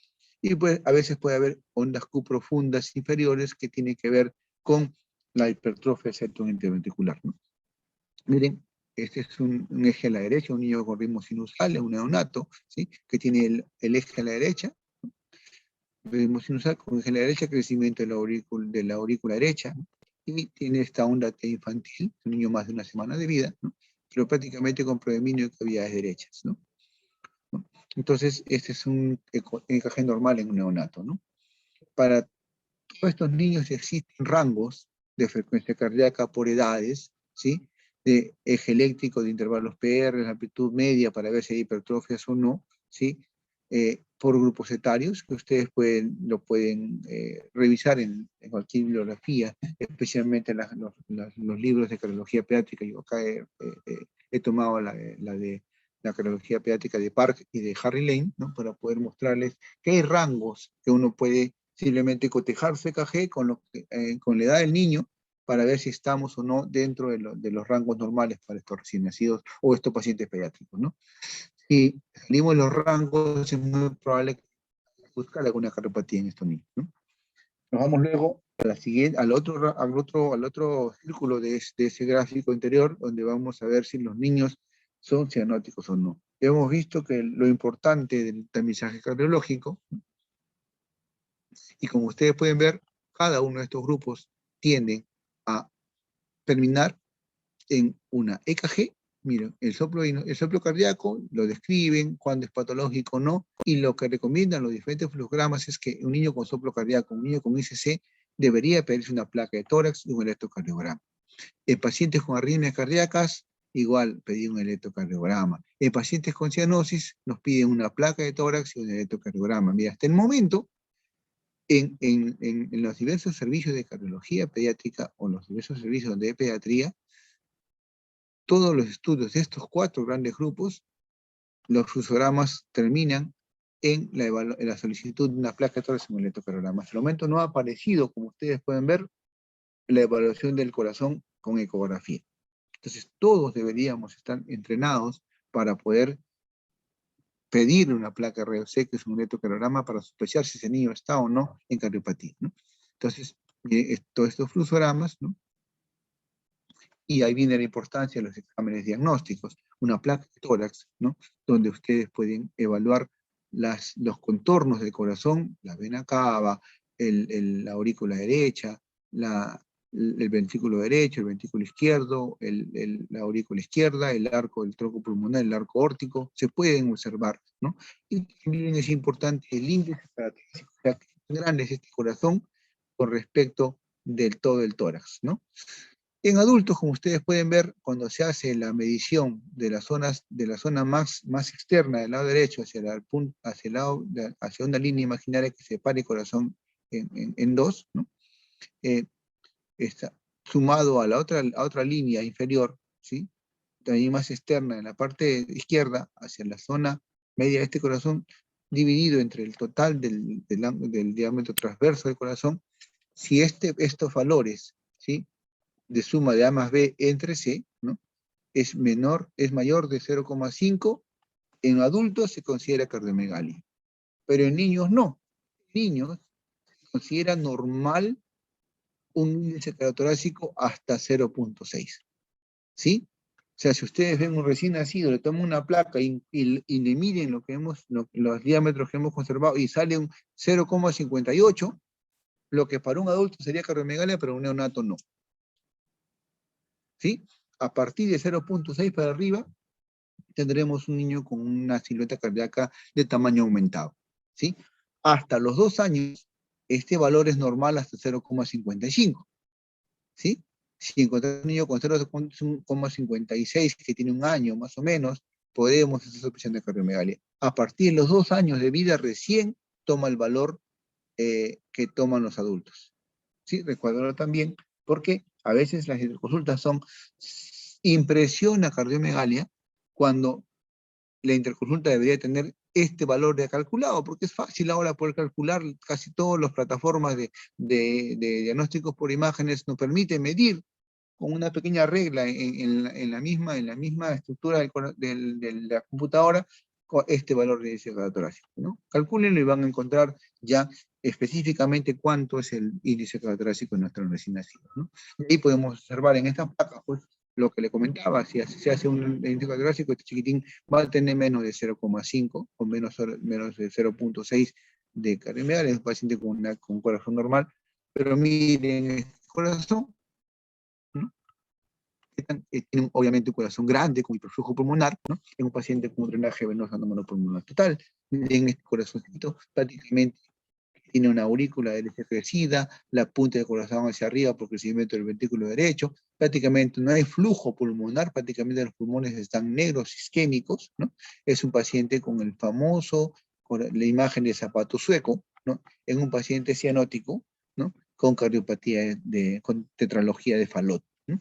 Y pues a veces puede haber ondas Q profundas inferiores que tienen que ver con la hipertrofia del septum interventricular, ¿no? Miren, este es un eje a la derecha, un niño con ritmo sinusal, un neonato, ¿sí? Que tiene el eje a la derecha, ritmo sinusal con eje a la derecha, crecimiento de la aurícula derecha, ¿no? Y tiene esta onda T infantil, un niño más de una semana de vida, ¿no? Pero prácticamente con predominio de cavidades derechas, ¿no? Entonces, este es un encaje normal en un neonato, ¿no? Para todos estos niños existen rangos de frecuencia cardíaca por edades, ¿sí? De eje eléctrico, de intervalos PR, de amplitud media para ver si hay hipertrofias o no, ¿sí? Por grupos etarios, que ustedes lo pueden revisar en cualquier bibliografía, especialmente los libros de cardiología pediátrica. Yo acá he tomado la de la cardiología pediátrica de Park y de Harry Lane, ¿no? Para poder mostrarles que hay rangos que uno puede simplemente cotejar su EKG con la edad del niño para ver si estamos o no dentro de los rangos normales para estos recién nacidos o estos pacientes pediátricos, ¿no? Si salimos de los rangos, es muy probable que buscar alguna cardiopatía en estos niños, ¿no? Nos vamos luego a la siguiente, al otro círculo de ese gráfico anterior, donde vamos a ver si los niños son cianóticos o no. Hemos visto que lo importante del tamizaje cardiológico, y como ustedes pueden ver, cada uno de estos grupos tienden a terminar en una EKG Mira, el soplo cardíaco lo describen, cuando es patológico o no, y lo que recomiendan los diferentes flujogramas es que un niño con soplo cardíaco, un niño con ICC, debería pedirse una placa de tórax y un electrocardiograma. En pacientes con arritmias cardíacas, igual pedir un electrocardiograma. En pacientes con cianosis, nos piden una placa de tórax y un electrocardiograma. Mira, hasta el momento, en los diversos servicios de cardiología pediátrica o los diversos servicios de pediatría, todos los estudios de estos 4 grandes grupos, los flujogramas terminan en la solicitud de una placa de tórax y un electrocardiograma. Hasta el momento no ha aparecido, como ustedes pueden ver, la evaluación del corazón con ecografía. Entonces, todos deberíamos estar entrenados para poder pedir una placa ROC, que es un electrocardiograma, para sospechar si ese niño está o no en cardiopatía, ¿no? Entonces, todos estos flujogramas, ¿no? Y ahí viene la importancia de los exámenes diagnósticos. Una placa de tórax, ¿no? Donde ustedes pueden evaluar los contornos del corazón, la vena cava, la aurícula derecha, el ventrículo derecho, el ventrículo izquierdo, la aurícula izquierda, el arco del tronco pulmonar, el arco órtico, se pueden observar, ¿no? Y también es importante el índice característico, o sea, qué grande es este corazón con respecto del todo el tórax, ¿no? En adultos, como ustedes pueden ver, cuando se hace la medición de las zonas, de la zona más externa del lado derecho hacia una línea imaginaria que separe el corazón en dos, ¿no? Está sumado a la otra línea inferior, ¿sí? También más externa en la parte izquierda, hacia la zona media de este corazón, dividido entre el total del diámetro transverso del corazón. Si estos valores, ¿sí?, de suma de A más B entre C, ¿no?, es mayor de 0,5, en adultos se considera cardiomegalia. Pero en niños no. En niños se considera normal un índice cardiotorácico hasta 0,6. ¿Sí? O sea, si ustedes ven un recién nacido, le toman una placa y le miden los diámetros que hemos conservado y sale un 0,58, lo que para un adulto sería cardiomegalia, pero un neonato no. ¿Sí? A partir de 0,6 para arriba, tendremos un niño con una silueta cardíaca de tamaño aumentado. ¿Sí? Hasta los 2 años, este valor es normal hasta 0,55. ¿Sí? Si encontramos un niño con 0,56 que tiene un año más o menos, podemos hacer sospecha de cardiomegalia. A partir de los 2 años de vida recién toma el valor que toman los adultos. ¿Sí? Recuérdalo también, porque a veces las interconsultas son impresiona cardiomegalia cuando la interconsulta debería tener este valor ya calculado, porque es fácil ahora poder calcular, casi todas las plataformas de diagnósticos por imágenes nos permiten medir con una pequeña regla en la misma estructura de la computadora este valor de índice cardiotorácico, ¿no? Calcúlenlo y van a encontrar ya específicamente cuánto es el índice cardiotorácico de nuestros recién nacidos, ¿no? Y ahí podemos observar en esta placa, pues, lo que le comentaba, si se hace un índice cardiotorácico, este chiquitín va a tener menos de 0,5 o menos de 0,6 de cardiomegalia, es un paciente con un corazón normal, pero miren, este corazón, ¿no?, tiene obviamente un corazón grande con hiperflujo pulmonar, ¿no?, en un paciente con un drenaje venoso anómalo pulmonar total. En este corazoncito prácticamente tiene una aurícula derecha crecida, la punta del corazón hacia arriba por crecimiento del ventrículo derecho, prácticamente no hay flujo pulmonar, prácticamente los pulmones están negros, isquémicos, ¿no? Es un paciente con el famoso, con la imagen de zapato sueco, ¿no?, en un paciente cianótico, ¿no?, con cardiopatía, con tetralogía de Fallot, ¿no?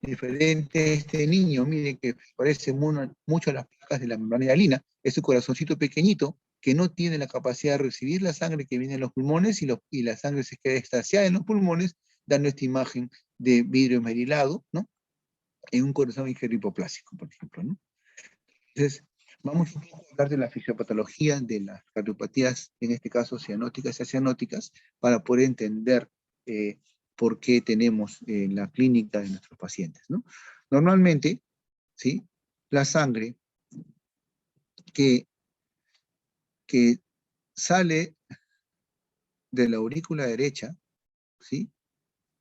Diferente este niño, miren que parece mucho a las placas de la membrana hialina, es un corazoncito pequeñito que no tiene la capacidad de recibir la sangre que viene de los pulmones y la sangre se queda extasiada en los pulmones, dando esta imagen de vidrio esmerilado, ¿no?, en un corazón hiperhipoplásico, por ejemplo, ¿no? Entonces, vamos un poco a hablar de la fisiopatología de las cardiopatías, en este caso cianóticas y acianóticas, para poder entender por qué tenemos la clínica de nuestros pacientes, ¿no? Normalmente, ¿sí?, la sangre que sale de la aurícula derecha, ¿sí?,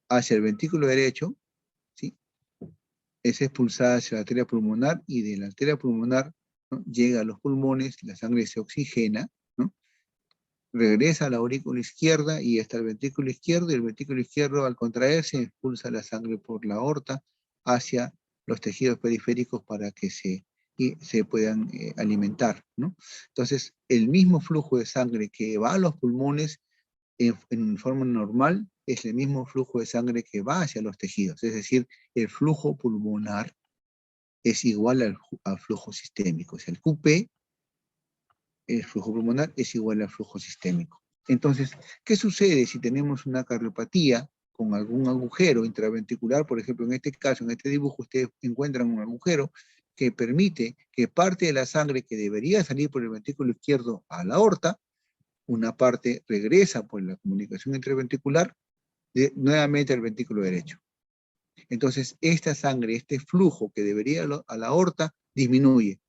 hacia el ventrículo derecho, ¿sí?, es expulsada hacia la arteria pulmonar y de la arteria pulmonar, ¿no?, llega a los pulmones, la sangre se oxigena, ¿no?, regresa a la aurícula izquierda y hasta el ventrículo izquierdo, y el ventrículo izquierdo al contraerse expulsa la sangre por la aorta hacia los tejidos periféricos para que se puedan alimentar, ¿no? Entonces, el mismo flujo de sangre que va a los pulmones en forma normal es el mismo flujo de sangre que va hacia los tejidos, es decir, el flujo pulmonar es igual al flujo sistémico, o sea, el QP, el flujo pulmonar, es igual al flujo sistémico. Entonces, ¿qué sucede si tenemos una cardiopatía con algún agujero intraventricular? Por ejemplo, en este caso, en este dibujo, ustedes encuentran un agujero que permite que parte de la sangre que debería salir por el ventrículo izquierdo a la aorta, una parte regresa por la comunicación intraventricular nuevamente al ventrículo derecho. Entonces, esta sangre, este flujo que debería a la aorta, disminuye.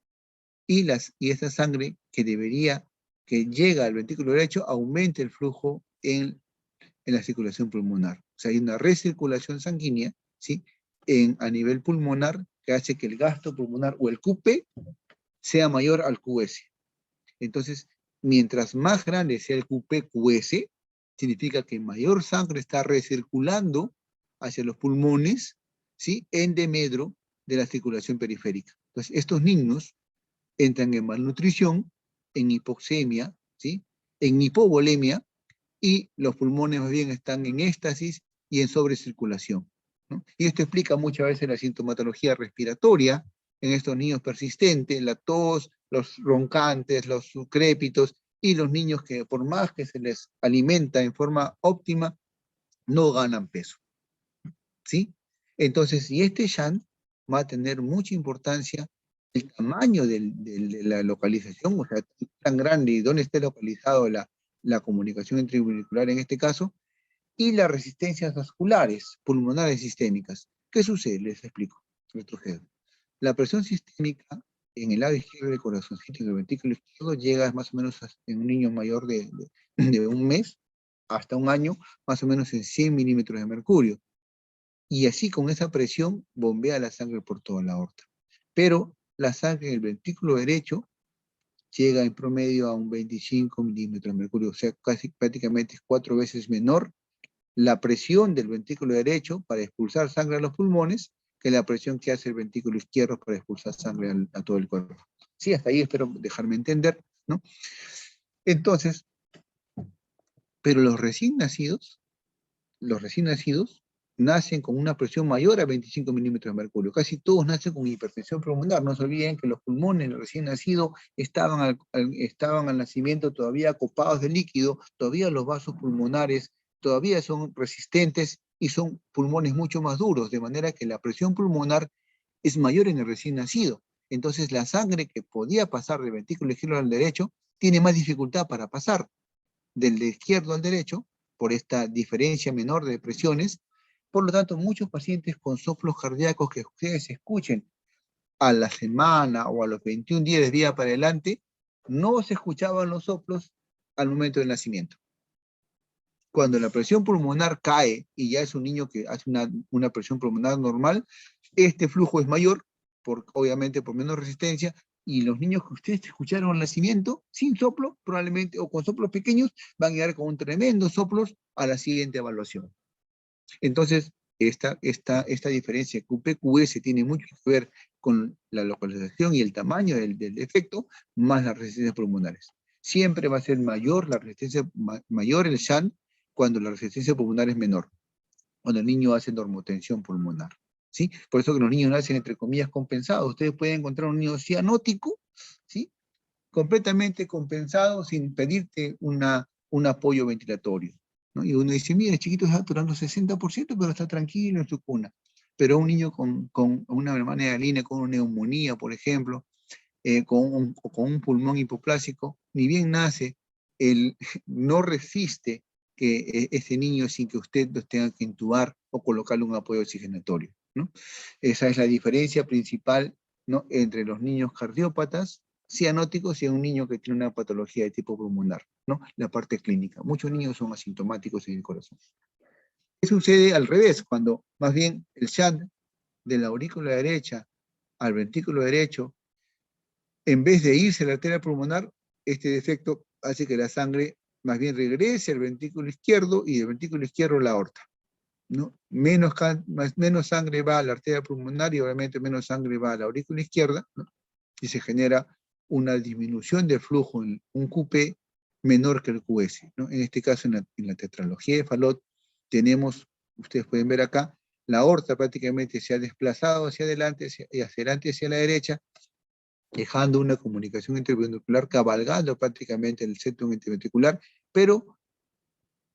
Y esta sangre que llega al ventrículo derecho, aumenta el flujo en la circulación pulmonar. O sea, hay una recirculación sanguínea, ¿sí?, a nivel pulmonar, que hace que el gasto pulmonar o el QP sea mayor al QS. Entonces, mientras más grande sea el QP-QS, significa que mayor sangre está recirculando hacia los pulmones, ¿sí?, en demedro de la circulación periférica. Entonces, estos niños entran en malnutrición, en hipoxemia, ¿sí?, en hipovolemia, y los pulmones más bien están en éxtasis y en sobrecirculación, ¿no? Y esto explica muchas veces la sintomatología respiratoria en estos niños persistentes, la tos, los roncantes, los crépitos, y los niños que por más que se les alimenta en forma óptima, no ganan peso, ¿sí? Entonces, y este shunt va a tener mucha importancia el tamaño de la localización, o sea, tan grande y dónde esté localizado la comunicación intraventricular en este caso, y las resistencias vasculares, pulmonares sistémicas. ¿Qué sucede? Les explico. Retrocedo. La presión sistémica en el lado izquierdo del corazoncito, en el ventrículo izquierdo, llega más o menos en un niño mayor de un mes hasta un año, más o menos en 100 milímetros de mercurio. Y así con esa presión bombea la sangre por toda la aorta. Pero la sangre en el ventrículo derecho llega en promedio a un 25 milímetros de mercurio, o sea, prácticamente es 4 veces menor la presión del ventrículo derecho para expulsar sangre a los pulmones que la presión que hace el ventrículo izquierdo para expulsar sangre a todo el cuerpo. Sí, hasta ahí espero dejarme entender, ¿no? Entonces, pero los recién nacidos nacen con una presión mayor a 25 milímetros de mercurio. Casi todos nacen con hipertensión pulmonar. No se olviden que los pulmones del recién nacido estaban al nacimiento todavía copados de líquido, todavía los vasos pulmonares todavía son resistentes y son pulmones mucho más duros, de manera que la presión pulmonar es mayor en el recién nacido. Entonces la sangre que podía pasar del ventrículo izquierdo al derecho tiene más dificultad para pasar del izquierdo al derecho por esta diferencia menor de presiones. Por lo tanto, muchos pacientes con soplos cardíacos que ustedes escuchen a la semana o a los 21 días de vida para adelante, no se escuchaban los soplos al momento del nacimiento. Cuando la presión pulmonar cae y ya es un niño que hace una presión pulmonar normal, este flujo es mayor, obviamente por menos resistencia, y los niños que ustedes escucharon al nacimiento, sin soplo, probablemente, o con soplos pequeños, van a llegar con tremendos soplos a la siguiente evaluación. Entonces, esta diferencia QP-QS tiene mucho que ver con la localización y el tamaño del defecto, más las resistencias pulmonares. Siempre va a ser mayor la resistencia, mayor el shunt, cuando la resistencia pulmonar es menor, cuando el niño hace normotensión pulmonar, ¿sí? Por eso que los niños nacen, entre comillas, compensados. Ustedes pueden encontrar un niño cianótico, ¿sí?, completamente compensado sin pedirte un apoyo ventilatorio, ¿no? Y uno dice, mira, el chiquito está saturando 60%, pero está tranquilo en su cuna. Pero un niño con una hermana de línea, con una neumonía, por ejemplo, con un pulmón hipoplásico, ni bien nace, él no resiste que ese niño, sin que usted los tenga que intubar o colocarle un apoyo oxigenatorio, ¿no? Esa es la diferencia principal, ¿no?, entre los niños cardiópatas cianóticos y un niño que tiene una patología de tipo pulmonar, ¿no? La parte clínica. Muchos niños son asintomáticos en el corazón. ¿Qué sucede al revés? Cuando más bien el shunt de la aurícula derecha al ventrículo derecho, en vez de irse a la arteria pulmonar, este defecto hace que la sangre más bien regrese al ventrículo izquierdo y del ventrículo izquierdo a la aorta, ¿no? Menos sangre va a la arteria pulmonar y obviamente menos sangre va a la aurícula izquierda, ¿no? Y se genera una disminución de flujo en un QP menor que el QS, ¿no? En este caso, en la tetralogía de Fallot, tenemos, ustedes pueden ver acá, la aorta prácticamente se ha desplazado hacia adelante y hacia adelante hacia la derecha, dejando una comunicación interventricular cabalgando prácticamente en el septum interventricular, pero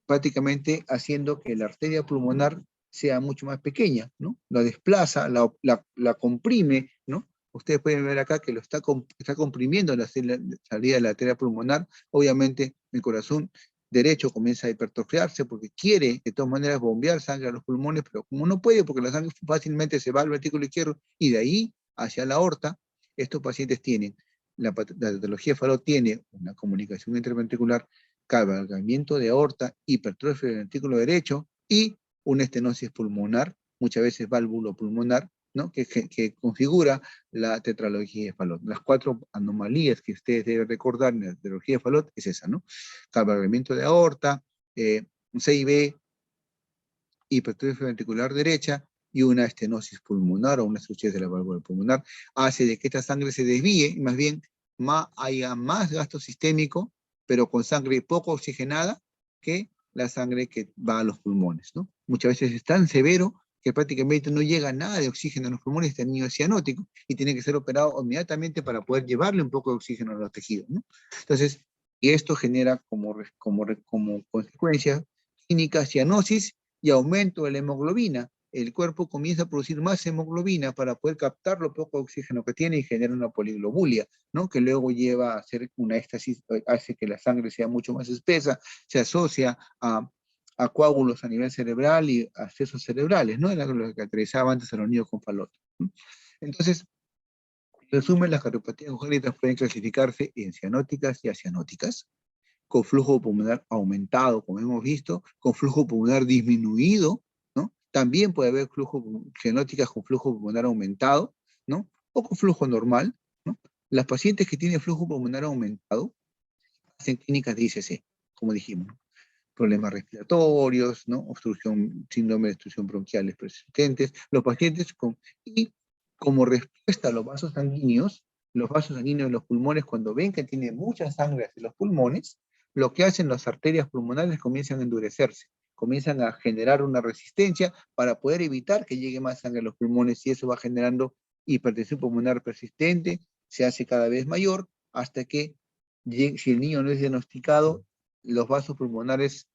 prácticamente haciendo que la arteria pulmonar sea mucho más pequeña, ¿no? La desplaza, la comprime, ¿no? Ustedes pueden ver acá que lo está comprimiendo la salida de la arteria pulmonar. Obviamente el corazón derecho comienza a hipertrofiarse porque quiere de todas maneras bombear sangre a los pulmones, pero como no puede porque la sangre fácilmente se va al ventrículo izquierdo y de ahí hacia la aorta, estos pacientes tienen, la patología de Fallot tiene una comunicación interventricular, cabalgamiento de aorta, hipertrofia del ventrículo derecho y una estenosis pulmonar, muchas veces válvulo pulmonar, ¿no? que configura la tetralogía de Fallot. Las 4 anomalías que ustedes deben recordar en la tetralogía de Fallot es esa, ¿no? Cabalgamiento de aorta, un CIB, hipertrofia ventricular derecha y una estenosis pulmonar o una estrechez de la válvula pulmonar, hace de que esta sangre se desvíe y más bien haya más gasto sistémico, pero con sangre poco oxigenada, que la sangre que va a los pulmones, ¿no? Muchas veces es tan severo que prácticamente no llega nada de oxígeno a los pulmones, este niño es cianótico y tiene que ser operado inmediatamente para poder llevarle un poco de oxígeno a los tejidos, ¿no? Entonces, y esto genera como consecuencia clínica cianosis y aumento de la hemoglobina. El cuerpo comienza a producir más hemoglobina para poder captar lo poco oxígeno que tiene y genera una poliglobulia, ¿no? Que luego lleva a hacer una éxtasis, hace que la sangre sea mucho más espesa, se asocia a coágulos a nivel cerebral y accesos cerebrales, ¿no? Era lo que caracterizaba antes a los niños con Fallot, ¿no? Entonces, en resumen, las cardiopatías congénitas pueden clasificarse en cianóticas y acianóticas, con flujo pulmonar aumentado, como hemos visto, con flujo pulmonar disminuido, ¿no? También puede haber cianóticas con flujo pulmonar aumentado, ¿no? O con flujo normal, ¿no? Las pacientes que tienen flujo pulmonar aumentado hacen clínicas de ICC, como dijimos, ¿no? Problemas respiratorios, ¿no? Síndrome de obstrucción bronquiales persistentes, los pacientes y como respuesta a los vasos sanguíneos de los pulmones, cuando ven que tiene mucha sangre hacia los pulmones, lo que hacen las arterias pulmonares comienzan a endurecerse, comienzan a generar una resistencia para poder evitar que llegue más sangre a los pulmones y eso va generando hipertensión pulmonar persistente, se hace cada vez mayor hasta que, si el niño no es diagnosticado, los vasos pulmonares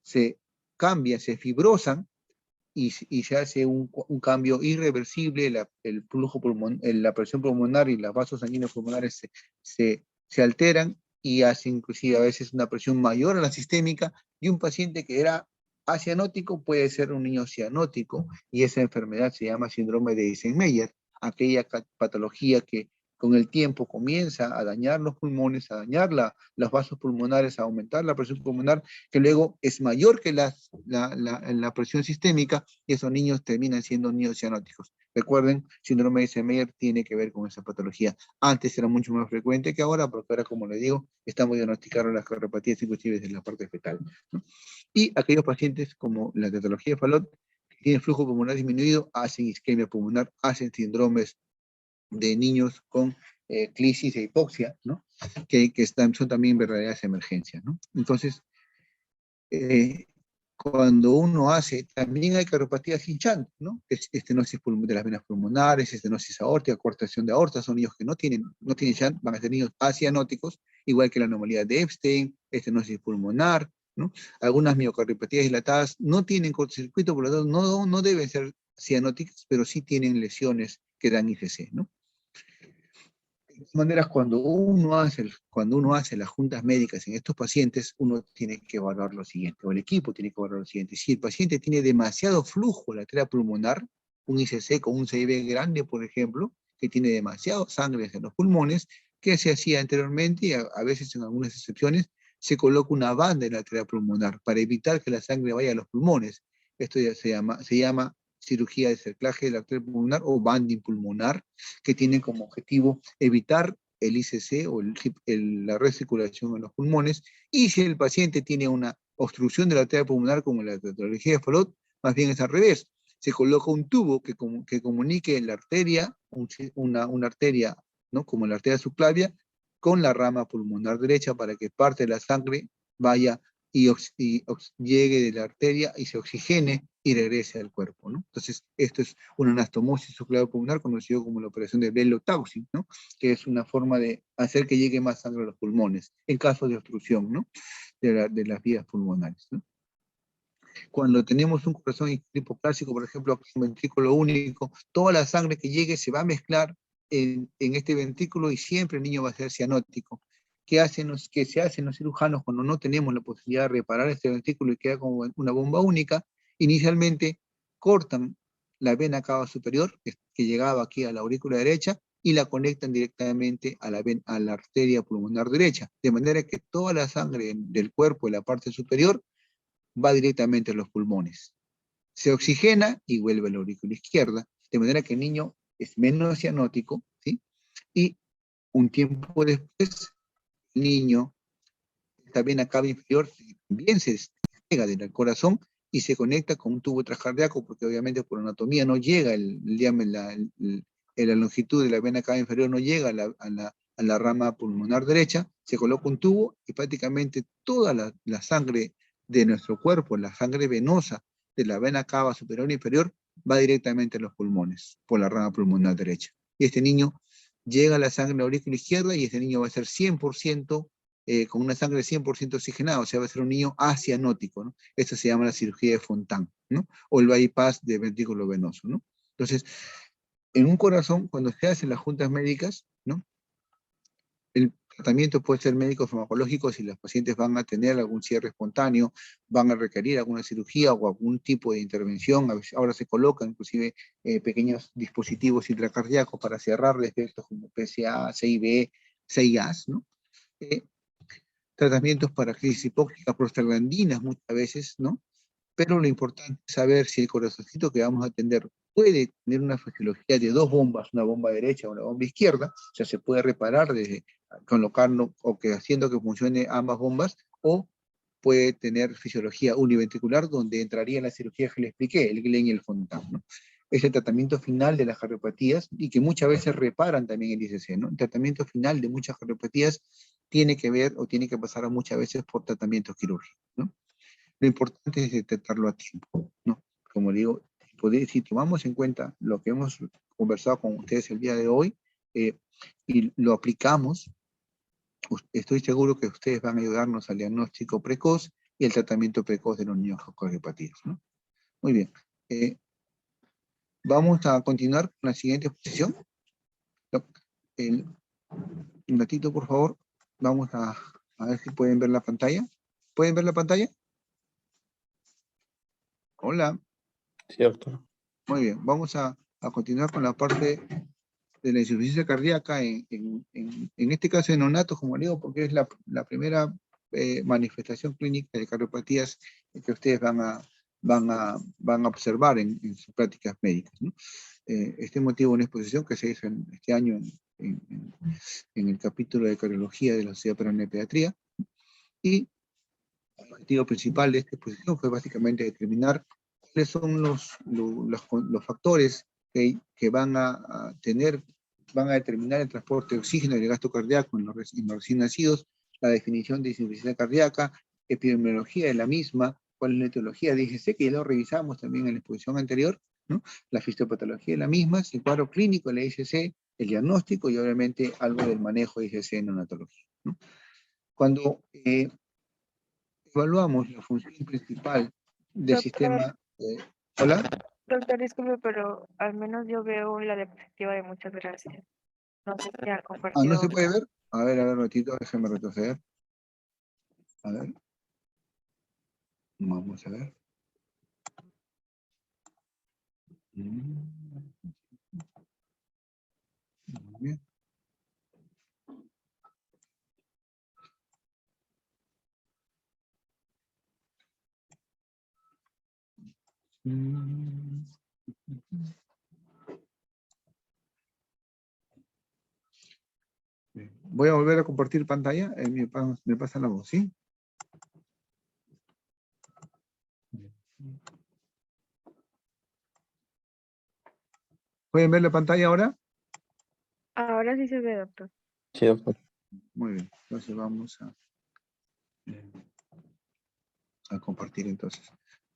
se cambian, se fibrosan y se hace un cambio irreversible, el flujo la presión pulmonar y los vasos sanguíneos pulmonares se alteran y hace inclusive a veces una presión mayor a la sistémica, y un paciente que era acianótico puede ser un niño cianótico, y esa enfermedad se llama síndrome de Eisenmenger, aquella patología que con el tiempo comienza a dañar los pulmones, a dañar los vasos pulmonares, a aumentar la presión pulmonar, que luego es mayor que la presión sistémica, y esos niños terminan siendo niños cianóticos. Recuerden, síndrome de Eisenmenger tiene que ver con esa patología. Antes era mucho más frecuente que ahora, porque ahora, como les digo, estamos diagnosticando las cardiopatías inclusive desde la parte fetal, ¿no? Y aquellos pacientes como la tetralogía de Fallot, que tienen flujo pulmonar disminuido, hacen isquemia pulmonar, hacen síndromes de niños con crisis e hipoxia, ¿no? Que son también verdaderas emergencias, ¿no? Entonces, cuando uno hace, también hay cardiopatías sin shunt, ¿no? Estenosis de las venas pulmonares, estenosis aórtica, cortación de aorta, son niños que no tienen shunt, van a ser niños acianóticos, igual que la anomalía de Epstein, estenosis pulmonar, ¿no? Algunas miocardiopatías dilatadas no tienen cortocircuito, por lo tanto no deben ser cianóticas, pero sí tienen lesiones que dan ICC, ¿no? De todas maneras, cuando uno hace las juntas médicas en estos pacientes, uno tiene que evaluar lo siguiente, o el equipo tiene que evaluar lo siguiente. Si el paciente tiene demasiado flujo lateral pulmonar, un ICC con un CIB grande, por ejemplo, que tiene demasiado sangre en los pulmones, ¿qué se hacía anteriormente? Y a veces, en algunas excepciones, se coloca una banda en la arteria pulmonar para evitar que la sangre vaya a los pulmones. Esto ya se llama cirugía de cerclaje de la arteria pulmonar o banding pulmonar, que tiene como objetivo evitar el ICC o la recirculación en los pulmones, y si el paciente tiene una obstrucción de la arteria pulmonar como la tetralogía de Fallot, más bien es al revés. Se coloca un tubo que comunique la arteria, una arteria, ¿no? Como la arteria subclavia, con la rama pulmonar derecha para que parte de la sangre vaya llegue de la arteria y se oxigene y regrese al cuerpo, ¿no? Entonces, esto es una anastomosis subclavia pulmonar, conocido como la operación de Bell-Taussig, ¿no? Que es una forma de hacer que llegue más sangre a los pulmones, en caso de obstrucción, ¿no? De las vías pulmonares, ¿no? Cuando tenemos un corazón hipoplásico, por ejemplo, un ventrículo único, toda la sangre que llegue se va a mezclar en este ventrículo y siempre el niño va a ser cianótico. ¿Qué se hacen los cirujanos cuando no tenemos la posibilidad de reparar este ventrículo y queda como una bomba única? Inicialmente cortan la vena cava superior, que llegaba aquí a la aurícula derecha, y la conectan directamente a la arteria pulmonar derecha, de manera que toda la sangre del cuerpo de la parte superior va directamente a los pulmones. Se oxigena y vuelve a la aurícula izquierda, de manera que el niño es menos cianótico, ¿sí? Y un tiempo después, el niño, esta vena cava inferior, también se despega del corazón y se conecta con un tubo transcardíaco, porque obviamente por anatomía no llega la longitud de la vena cava inferior, no llega a la rama pulmonar derecha, se coloca un tubo y prácticamente toda la sangre de nuestro cuerpo, la sangre venosa de la vena cava superior e inferior, va directamente a los pulmones, por la rama pulmonar derecha. Y este niño llega a la sangre a la aurícula izquierda y este niño va a ser 100%, con una sangre 100% oxigenada, o sea, va a ser un niño acianótico, ¿no? Esto se llama la cirugía de Fontan, ¿no? O el bypass de ventrículo venoso, ¿no? Entonces, en un corazón, cuando se hacen las juntas médicas, ¿no? El tratamiento puede ser médico-farmacológico si los pacientes van a tener algún cierre espontáneo, van a requerir alguna cirugía o algún tipo de intervención. Ahora se colocan inclusive pequeños dispositivos intracardíacos para cerrar defectos como PCA, CIB, CIAS, ¿no? Tratamientos para crisis hipóxica, prostaglandinas muchas veces, ¿no? Pero lo importante es saber si el corazoncito que vamos a atender puede tener una fisiología de dos bombas, una bomba derecha o una bomba izquierda, o sea, se puede reparar desde colocarlo o que haciendo que funcione ambas bombas, o puede tener fisiología univentricular, donde entraría la cirugía que le expliqué, el Glenn y el Fontan, ¿no? Es el tratamiento final de las cardiopatías y que muchas veces reparan también el ICC, ¿no? El tratamiento final de muchas cardiopatías tiene que ver o tiene que pasar muchas veces por tratamientos quirúrgicos, ¿no? Lo importante es detectarlo a tiempo, ¿no? Como digo, si tomamos en cuenta lo que hemos conversado con ustedes el día de hoy y lo aplicamos, estoy seguro que ustedes van a ayudarnos al diagnóstico precoz y el tratamiento precoz de los niños con cardiopatías, ¿no? Muy bien. Vamos a continuar con la siguiente exposición. Un ratito, por favor. Vamos a ver si pueden ver la pantalla. ¿Pueden ver la pantalla? Hola. Sí, doctor. Muy bien. Vamos a continuar con la parte de la insuficiencia cardíaca en este caso en neonatos, como digo, porque es la primera manifestación clínica de cardiopatías que ustedes van a observar en sus prácticas médicas, ¿no? Este motivo de una exposición que se hizo este año en el capítulo de cardiología de la Sociedad Peruana de Pediatría, y el objetivo principal de esta exposición fue básicamente determinar cuáles son los factores que van a determinar el transporte de oxígeno y el gasto cardíaco en los recién nacidos, la definición de insuficiencia cardíaca, epidemiología de la misma, cuál es la etiología de IGC, que ya lo revisamos también en la exposición anterior, ¿no? La fisiopatología de la misma, el cuadro clínico de la IGC, el diagnóstico y obviamente algo del manejo de IGC en neonatología, ¿no? Cuando evaluamos la función principal del Doctor, sistema. ¿Hola? doctor, disculpe, pero al menos yo veo la diapositiva de muchas gracias. No sé si ha ¿No compartido se puede otra. ver? A ver, un ratito, déjeme retroceder. A ver. Vamos a ver. Muy bien. voy a volver a compartir pantalla. Me pasa la voz, ¿sí? ¿Pueden ver la pantalla ahora? Ahora sí se ve, doctor. Sí, doctor. Muy bien. Entonces vamos a compartir entonces.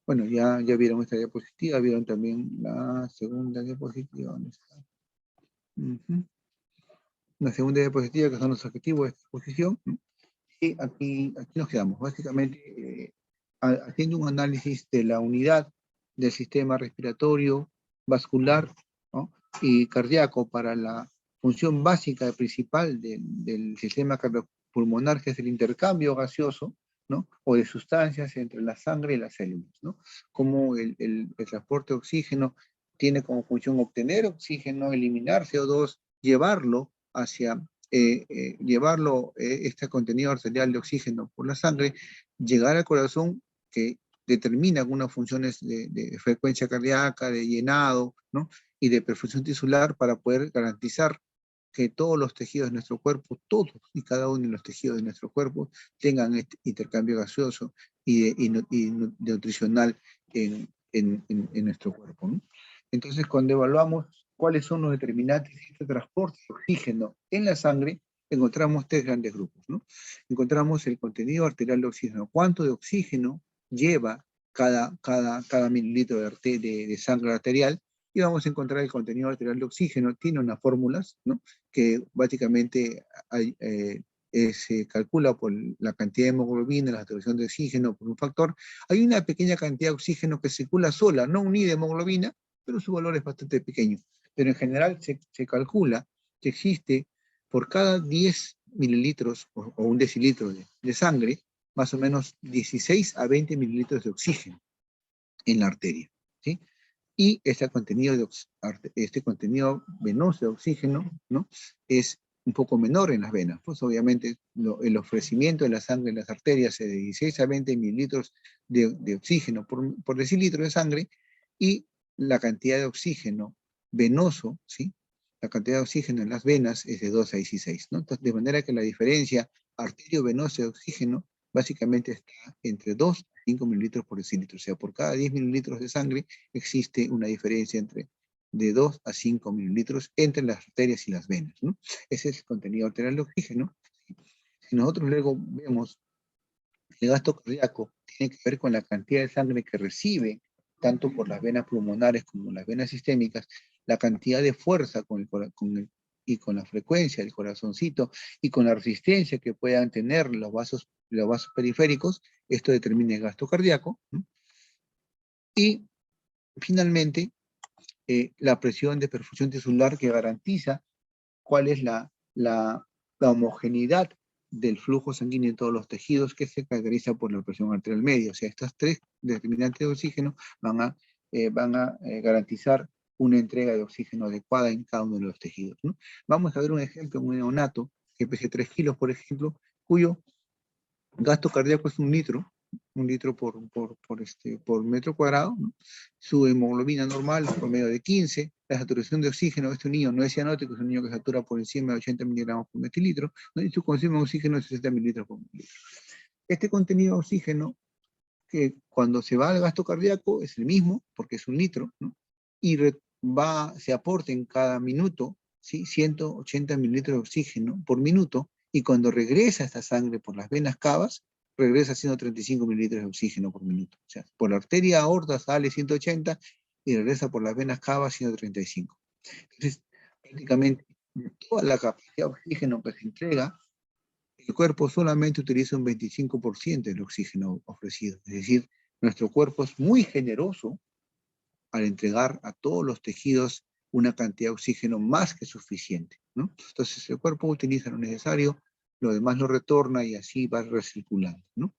Bueno, ya vieron esta diapositiva, vieron también la segunda diapositiva. ¿Dónde está? La segunda diapositiva, que son los objetivos de esta exposición, ¿no? Y aquí nos quedamos, básicamente haciendo un análisis de la unidad del sistema respiratorio, vascular, ¿no? Y cardíaco para la función básica y principal del sistema cardiopulmonar, que es el intercambio gaseoso, ¿no? O de sustancias entre la sangre y las células, ¿no? Como el transporte de oxígeno tiene como función obtener oxígeno, eliminar CO2, llevarlo hacia este contenido arterial de oxígeno por la sangre, llegar al corazón, que determina algunas funciones de frecuencia cardíaca, de llenado, ¿no? Y de perfusión tisular, para poder garantizar que todos los tejidos de nuestro cuerpo, todos y cada uno de los tejidos de nuestro cuerpo, tengan este intercambio gaseoso y nutricional en nuestro cuerpo, ¿no? Entonces, cuando evaluamos cuáles son los determinantes de este transporte de oxígeno en la sangre, encontramos tres grandes grupos, ¿no? Encontramos el contenido arterial de oxígeno, cuánto de oxígeno lleva cada mililitro de sangre arterial, y vamos a encontrar el contenido arterial de oxígeno. Tiene unas fórmulas, ¿no? Que básicamente se calcula por la cantidad de hemoglobina, la saturación de oxígeno por un factor. Hay una pequeña cantidad de oxígeno que circula sola, no unida a hemoglobina, pero su valor es bastante pequeño. Pero en general se calcula que existe por cada 10 mililitros o un decilitro de sangre, más o menos 16 a 20 mililitros de oxígeno en la arteria, ¿sí? Y este contenido venoso de oxígeno, ¿no? Es un poco menor en las venas. Pues obviamente el ofrecimiento de la sangre en las arterias es de 16 a 20 mililitros de oxígeno por decilitro de sangre, y la cantidad de oxígeno venoso, ¿sí? La cantidad de oxígeno en las venas es de 2 a 16, ¿no? Entonces, de manera que la diferencia arterio-venosa de oxígeno básicamente está entre 2 a 5 mililitros por decilitro. O sea, por cada 10 mililitros de sangre existe una diferencia de 2 a 5 mililitros entre las arterias y las venas, ¿no? Ese es el contenido arterial de oxígeno. Si nosotros luego vemos el gasto cardíaco, tiene que ver con la cantidad de sangre que recibe, tanto por las venas pulmonares como las venas sistémicas, la cantidad de fuerza y con la frecuencia del corazoncito, y con la resistencia que puedan tener los vasos periféricos. Esto determina el gasto cardíaco, ¿no? Y finalmente, la presión de perfusión tisular, que garantiza cuál es la homogeneidad del flujo sanguíneo en todos los tejidos, que se caracteriza por la presión arterial media. O sea, estas tres determinantes de oxígeno van a garantizar una entrega de oxígeno adecuada en cada uno de los tejidos, ¿no? Vamos a ver un ejemplo, un neonato que pese 3 kilos, por ejemplo, cuyo gasto cardíaco es un litro por metro cuadrado, ¿no? Su hemoglobina normal es promedio de 15, la saturación de oxígeno de este niño no es cianótico, es un niño que satura por encima de 80 miligramos por decilitro, ¿no? Y su consumo de oxígeno es 60 mililitros por mililitro. Este contenido de oxígeno, que cuando se va al gasto cardíaco es el mismo, porque es un litro, ¿no? Y se aporta en cada minuto, ¿sí? 180 mililitros de oxígeno por minuto, y cuando regresa esta sangre por las venas cavas, regresa siendo 35 mililitros de oxígeno por minuto. O sea, por la arteria aorta sale 180 y regresa por las venas cavas 135. Entonces, prácticamente toda la capacidad de oxígeno que se entrega, el cuerpo solamente utiliza un 25% del oxígeno ofrecido. Es decir, nuestro cuerpo es muy generoso al entregar a todos los tejidos una cantidad de oxígeno más que suficiente, ¿no? Entonces el cuerpo utiliza lo necesario, lo demás lo retorna y así va recirculando, ¿no?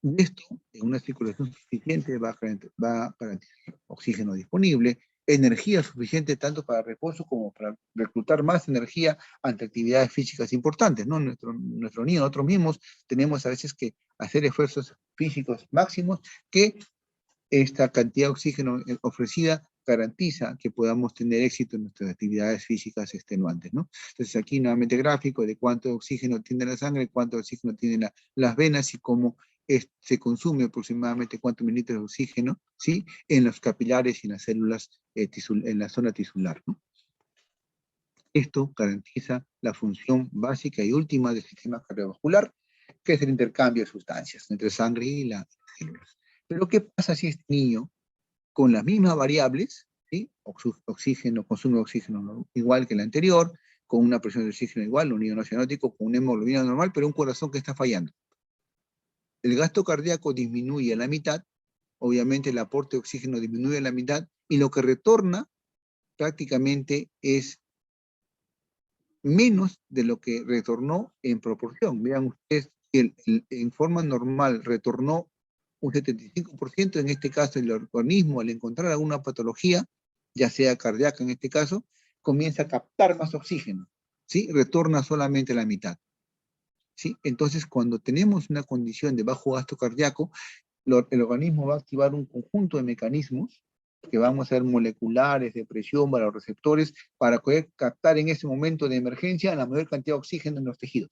Y esto, en una circulación suficiente, va a garantizar oxígeno disponible, energía suficiente tanto para reposo como para reclutar más energía ante actividades físicas importantes, ¿no? Nuestro niño, nosotros mismos tenemos a veces que hacer esfuerzos físicos máximos, que esta cantidad de oxígeno ofrecida garantiza que podamos tener éxito en nuestras actividades físicas extenuantes, ¿no? Entonces aquí nuevamente gráfico de cuánto oxígeno tiene la sangre, cuánto oxígeno tienen las venas y cómo se consume aproximadamente cuántos mililitros de oxígeno, ¿sí? En los capilares y en las células, en la zona tisular, ¿no? Esto garantiza la función básica y última del sistema cardiovascular, que es el intercambio de sustancias entre sangre y las células. Pero ¿qué pasa si este niño, con las mismas variables, ¿sí? Oxígeno, consumo de oxígeno igual que el anterior, con una presión de oxígeno igual, un niño no cianótico, con una hemoglobina normal, pero un corazón que está fallando? El gasto cardíaco disminuye a la mitad, obviamente el aporte de oxígeno disminuye a la mitad, y lo que retorna prácticamente es menos de lo que retornó en proporción. Vean ustedes que en forma normal retornó un 75%, en este caso el organismo al encontrar alguna patología, ya sea cardíaca en este caso, comienza a captar más oxígeno, ¿sí? Retorna solamente la mitad, ¿sí? Entonces, cuando tenemos una condición de bajo gasto cardíaco, el organismo va a activar un conjunto de mecanismos que vamos a ser moleculares, de presión, para los receptores, para poder captar en ese momento de emergencia la mayor cantidad de oxígeno en los tejidos.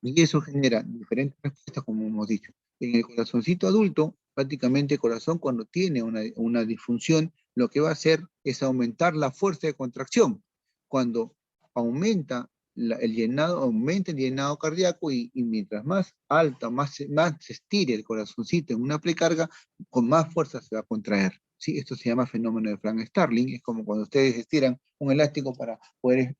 Y eso genera diferentes respuestas, como hemos dicho. En el corazoncito adulto, prácticamente el corazón cuando tiene una disfunción, lo que va a hacer es aumentar la fuerza de contracción. Cuando aumenta el llenado cardíaco y mientras más alta, más se estire el corazoncito en una precarga, con más fuerza se va a contraer. ¿Sí? Esto se llama fenómeno de Frank-Starling. Es como cuando ustedes estiran un elástico para poder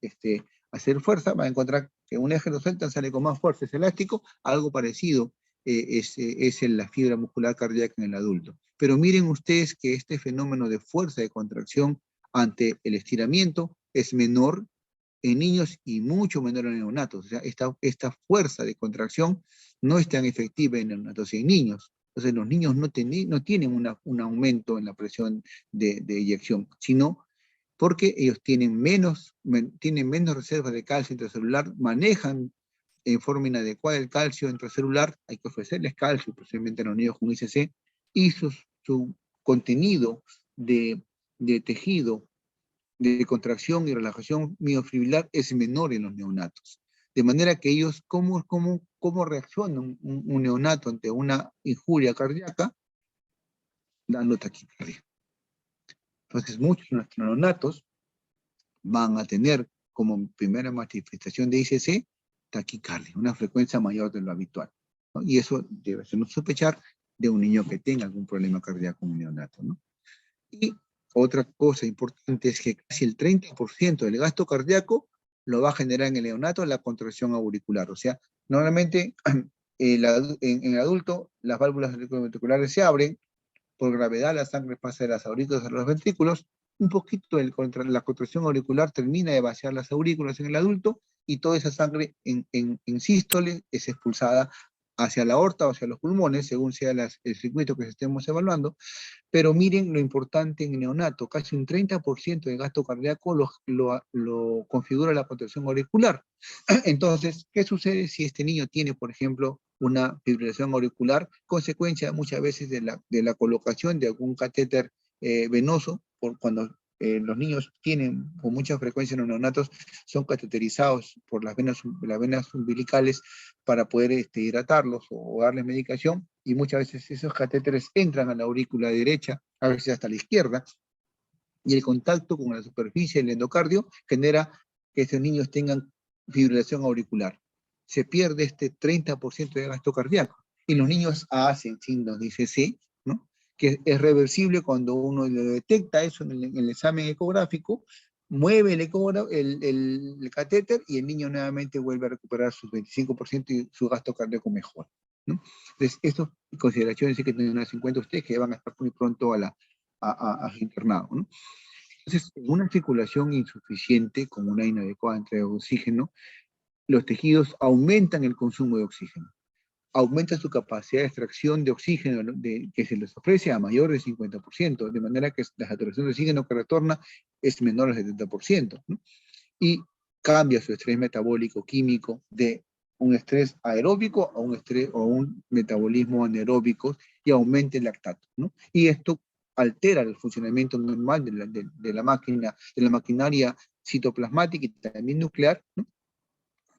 hacer fuerza, va a encontrar que un eje lo sueltan, sale con más fuerza, es elástico. Algo parecido es en la fibra muscular cardíaca en el adulto. Pero miren ustedes que este fenómeno de fuerza de contracción ante el estiramiento es menor en niños y mucho menor en neonatos. O sea, esta fuerza de contracción no es tan efectiva en neonatos y en niños. Entonces los niños no tienen un aumento en la presión de eyección, sino porque ellos tienen menos reservas de calcio intracelular, manejan en forma inadecuada el calcio intracelular, hay que ofrecerles calcio, especialmente a los niños con ICC, y su contenido de tejido de contracción y relajación miofibrilar es menor en los neonatos. De manera que ellos, ¿cómo reacciona un neonato ante una injuria cardíaca? Dando taquicardia. Entonces muchos de nuestros neonatos van a tener como primera manifestación de ICC taquicardia, una frecuencia mayor de lo habitual, ¿no? Y eso debe hacernos sospechar de un niño que tenga algún problema cardíaco en un neonato, ¿no? Y otra cosa importante es que casi el 30% del gasto cardíaco lo va a generar en el neonato la contracción auricular. O sea, normalmente en el adulto las válvulas auriculoventriculares se abren, por gravedad la sangre pasa de las aurículas a los ventrículos, un poquito la contracción auricular termina de vaciar las aurículas en el adulto y toda esa sangre en sístole es expulsada hacia la aorta o hacia los pulmones, según sea el circuito que estemos evaluando. Pero miren lo importante en neonato, casi un 30% de gasto cardíaco lo configura la contracción auricular. Entonces, ¿qué sucede si este niño tiene, por ejemplo, una fibrilación auricular, consecuencia muchas veces de la colocación de algún catéter venoso, cuando los niños tienen con mucha frecuencia en los neonatos, son cateterizados por las venas umbilicales para poder hidratarlos o darles medicación, y muchas veces esos catéteres entran a la aurícula derecha, a veces hasta la izquierda, y el contacto con la superficie del endocardio genera que esos niños tengan fibrilación auricular. Se pierde este 30% de gasto cardíaco. Y los niños hacen signos de ICC, ¿no? Que es reversible cuando uno lo detecta eso en el examen ecográfico, mueve el catéter y el niño nuevamente vuelve a recuperar sus 25% y su gasto cardíaco mejora, ¿no? Entonces, estas consideraciones hay que tenerlas en cuenta ustedes, que van a estar muy pronto a internado, ¿no? Entonces, en una circulación insuficiente, con una inadecuada entrega de oxígeno, los tejidos aumentan el consumo de oxígeno, aumenta su capacidad de extracción de oxígeno, ¿no? Que se les ofrece a mayor del 50%, de manera que la saturación de oxígeno que retorna es menor al 70%, ¿no? Y cambia su estrés metabólico químico de un estrés aeróbico a un metabolismo anaeróbico y aumenta el lactato, ¿no? Y esto altera el funcionamiento normal de la máquina, de la maquinaria citoplasmática y también nuclear, ¿no?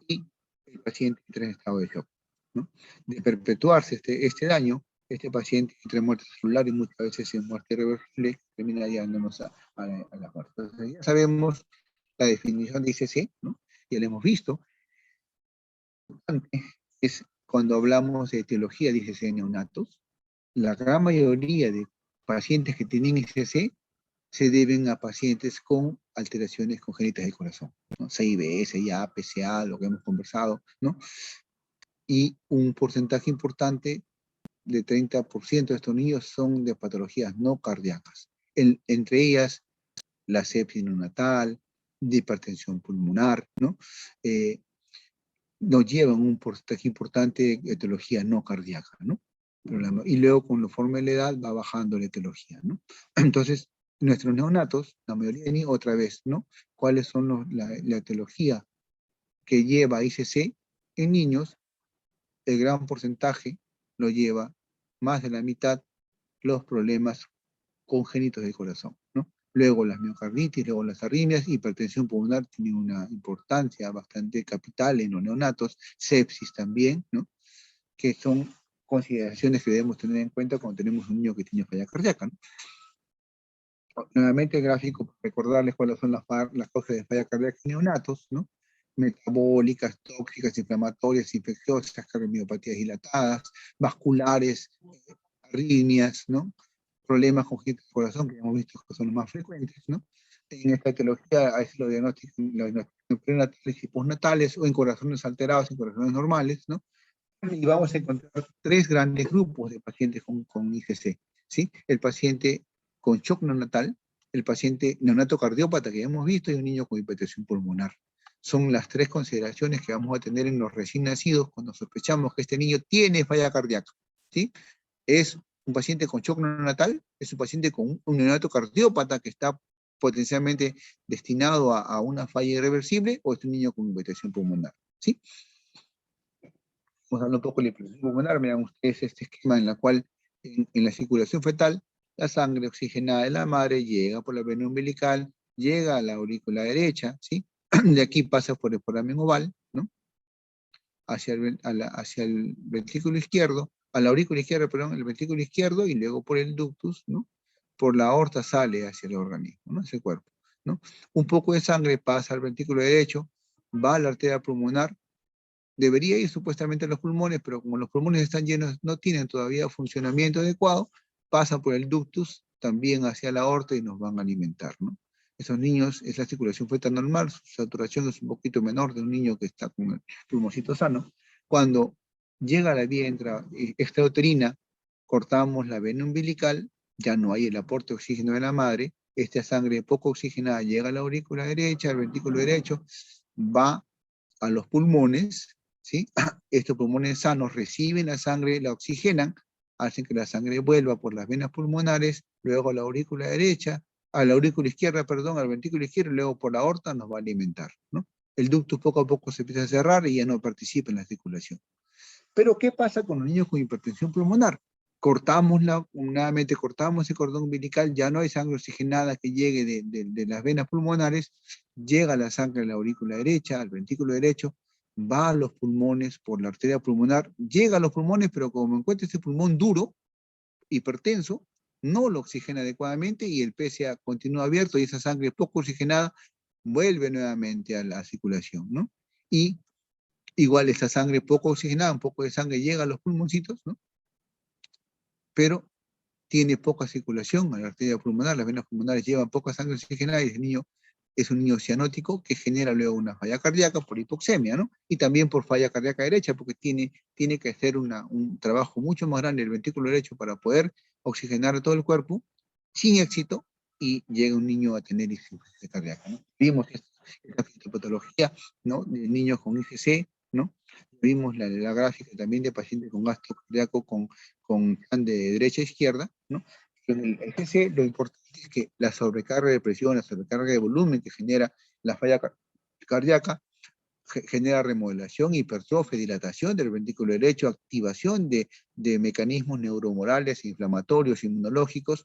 Y el paciente entra en estado de shock, ¿no? De perpetuarse este daño, este paciente entra en muerte celular y muchas veces en muerte irreversible, termina llevándonos a la muerte. Entonces ya sabemos la definición de ICC, ¿no? Ya la hemos visto. Es cuando hablamos de etiología de ICC en neonatos, la gran mayoría de pacientes que tienen ICC se deben a pacientes con alteraciones congénitas del corazón, ¿no? CIBS, CIA, PCA, lo que hemos conversado, ¿no? Y un porcentaje importante de 30% de estos niños son de patologías no cardíacas, entre ellas la sepsis neonatal, de hipertensión pulmonar, ¿no? Nos llevan un porcentaje importante de etiología no cardíaca, ¿no? Y luego, conforme la edad, va bajando la etiología, ¿no? Entonces, nuestros neonatos, la mayoría de niños, otra vez, ¿no? ¿Cuáles son la etiología que lleva a ICC en niños? El gran porcentaje lo lleva, más de la mitad, los problemas congénitos del corazón, ¿no? Luego las miocarditis, luego las arritmias, hipertensión pulmonar tiene una importancia bastante capital en los neonatos, sepsis también, ¿no? Que son consideraciones que debemos tener en cuenta cuando tenemos un niño que tiene falla cardíaca, ¿no? Nuevamente el gráfico para recordarles cuáles son las causas de falla cardíaca en neonatos, ¿no? Metabólicas, tóxicas, inflamatorias, infecciosas, cardiomiopatías dilatadas, vasculares, arritmias, ¿no? Problemas congénitos del corazón, que hemos visto que son los más frecuentes, ¿no? En esta etiología hay los diagnósticos prenatales y postnatales, o en corazones alterados, en corazones normales, ¿no? Y vamos a encontrar tres grandes grupos de pacientes con ICC, ¿sí? El paciente con shock neonatal, el paciente neonato cardiópata que hemos visto y un niño con hipertensión pulmonar. Son las tres consideraciones que vamos a tener en los recién nacidos cuando sospechamos que este niño tiene falla cardíaca, ¿sí? Es un paciente con shock neonatal, es un paciente con un neonato cardiópata que está potencialmente destinado a una falla irreversible, o es un niño con hipertensión pulmonar, ¿sí? Vamos a hablar un poco de la hipertensión pulmonar. Miren ustedes este esquema en el cual en la circulación fetal la sangre oxigenada de la madre llega por la vena umbilical, llega a la aurícula derecha, ¿sí? De aquí pasa por el foramen oval, ¿no? Hacia el ventrículo izquierdo, a la aurícula izquierda, perdón, el ventrículo izquierdo, y luego por el ductus, ¿no? Por la aorta sale hacia el organismo, ¿no? Hacia el cuerpo, ¿no? Un poco de sangre pasa al ventrículo derecho, va a la arteria pulmonar, debería ir supuestamente a los pulmones, pero como los pulmones están llenos, no tienen todavía funcionamiento adecuado, pasa por el ductus también hacia la aorta y nos van a alimentar, ¿no? Esos niños, esa circulación fetal normal, su saturación es un poquito menor de un niño que está con el pulmoncito sano. Cuando llega la vía extrauterina, cortamos la vena umbilical, ya no hay el aporte de oxígeno de la madre, esta sangre poco oxigenada llega a la aurícula derecha, al ventrículo derecho, va a los pulmones, ¿sí? Estos pulmones sanos reciben la sangre, la oxigenan, hacen que la sangre vuelva por las venas pulmonares, luego a la aurícula derecha, a la aurícula izquierda, perdón, al ventrículo izquierdo, y luego por la aorta nos va a alimentar, ¿no? El ductus poco a poco se empieza a cerrar y ya no participa en la circulación. Pero ¿qué pasa con los niños con hipertensión pulmonar? Nuevamente cortamos el cordón umbilical, ya no hay sangre oxigenada que llegue de las venas pulmonares, llega la sangre a la aurícula derecha, al ventrículo derecho, va a los pulmones por la arteria pulmonar, llega a los pulmones, pero como encuentra este pulmón duro, hipertenso, no lo oxigena adecuadamente y el PSA continúa abierto y esa sangre poco oxigenada vuelve nuevamente a la circulación, ¿no? Y igual esa sangre poco oxigenada, un poco de sangre llega a los pulmoncitos, ¿no? Pero tiene poca circulación a la arteria pulmonar, las venas pulmonares llevan poca sangre oxigenada y el niño es un niño cianótico que genera luego una falla cardíaca por hipoxemia, ¿no? Y también por falla cardíaca derecha, porque tiene que hacer un trabajo mucho más grande el ventrículo derecho para poder oxigenar todo el cuerpo, sin éxito, y llega un niño a tener insuficiencia cardíaca, ¿no? Vimos esta fisiopatología, ¿no? De niños con ICC, ¿no? Vimos la gráfica también de pacientes con gasto cardíaco con plan de derecha a izquierda, ¿no? En el ICC lo importante es que la sobrecarga de presión, la sobrecarga de volumen que genera la falla cardíaca, genera remodelación, hipertrofia, dilatación del ventrículo derecho, activación de mecanismos neuromorales, inflamatorios, inmunológicos,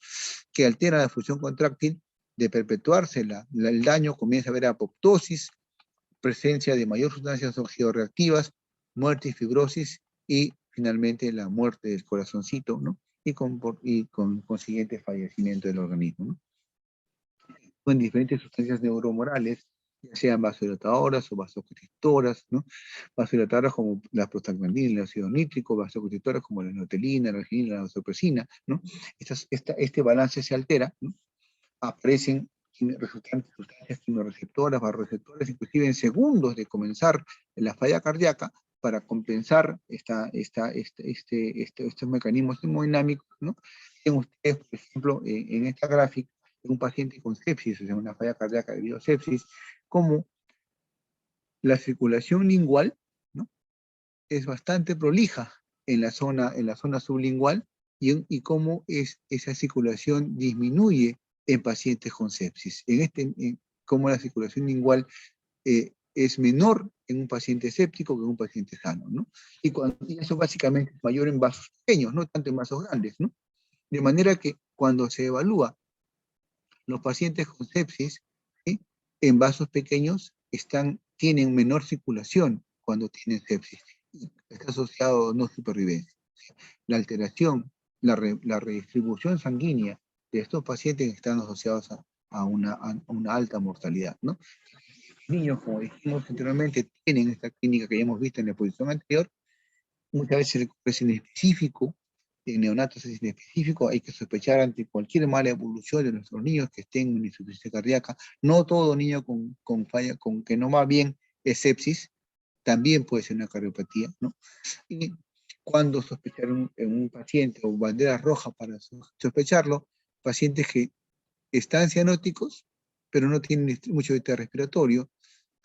que alteran la función contráctil. De perpetuarse el daño, comienza a haber apoptosis, presencia de mayor sustancias oxidoreactivas, muerte y fibrosis, y finalmente la muerte del corazoncito, ¿no? Y con consiguiente fallecimiento del organismo, ¿no? Con diferentes sustancias neuromorales, ya sean vasodilatadoras o vasoconstrictoras, ¿no? Vasodilatadoras como la prostaglandina, el ácido nítrico, vasoconstrictoras como la notelina, la arginina, la vasopresina, ¿no? Este balance se altera, ¿no? Aparecen sustancias quimioreceptoras, barroreceptoras, inclusive en segundos de comenzar la falla cardíaca, para compensar estos mecanismos hemodinámicos, ¿no? Tienen ustedes, por ejemplo, en esta gráfica, en un paciente con sepsis, o sea, una falla cardíaca debido a sepsis, como la circulación lingual, ¿no? Es bastante prolija en la zona sublingual, y cómo esa circulación disminuye en pacientes con sepsis. Cómo la circulación lingual es menor en un paciente séptico que en un paciente sano, ¿no? Y eso básicamente es mayor en vasos pequeños, no tanto en vasos grandes, ¿no? De manera que cuando se evalúa los pacientes con sepsis, ¿sí?, en vasos pequeños tienen menor circulación cuando tienen sepsis. Está asociado a no supervivencia. La alteración, la redistribución sanguínea de estos pacientes están asociados a una alta mortalidad, ¿no? Niños, como dijimos anteriormente, tienen esta clínica que ya hemos visto en la exposición anterior. Muchas veces es inespecífico, en neonatos es inespecífico, hay que sospechar ante cualquier mala evolución de nuestros niños que estén en insuficiencia cardíaca. No todo niño con falla, con que no va bien, es sepsis, también puede ser una cardiopatía, ¿no? Y cuando sospechar en un paciente, o banderas rojas para sospecharlo, pacientes que están cianóticos, pero no tienen mucho estrés respiratorio,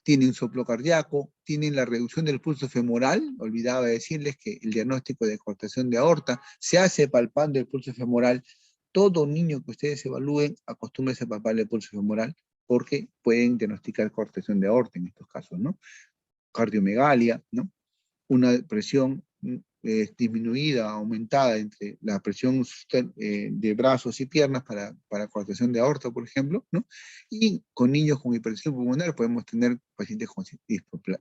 tienen soplo cardíaco, tienen la reducción del pulso femoral. Olvidaba decirles que el diagnóstico de cortación de aorta se hace palpando el pulso femoral. Todo niño que ustedes evalúen, acostúmbrense a palpar el pulso femoral, porque pueden diagnosticar cortación de aorta en estos casos, ¿no? Cardiomegalia, ¿no? Una presión disminuida, aumentada entre la presión de brazos y piernas para coartación de aorta, por ejemplo, ¿no? Y con niños con hipertensión pulmonar podemos tener pacientes con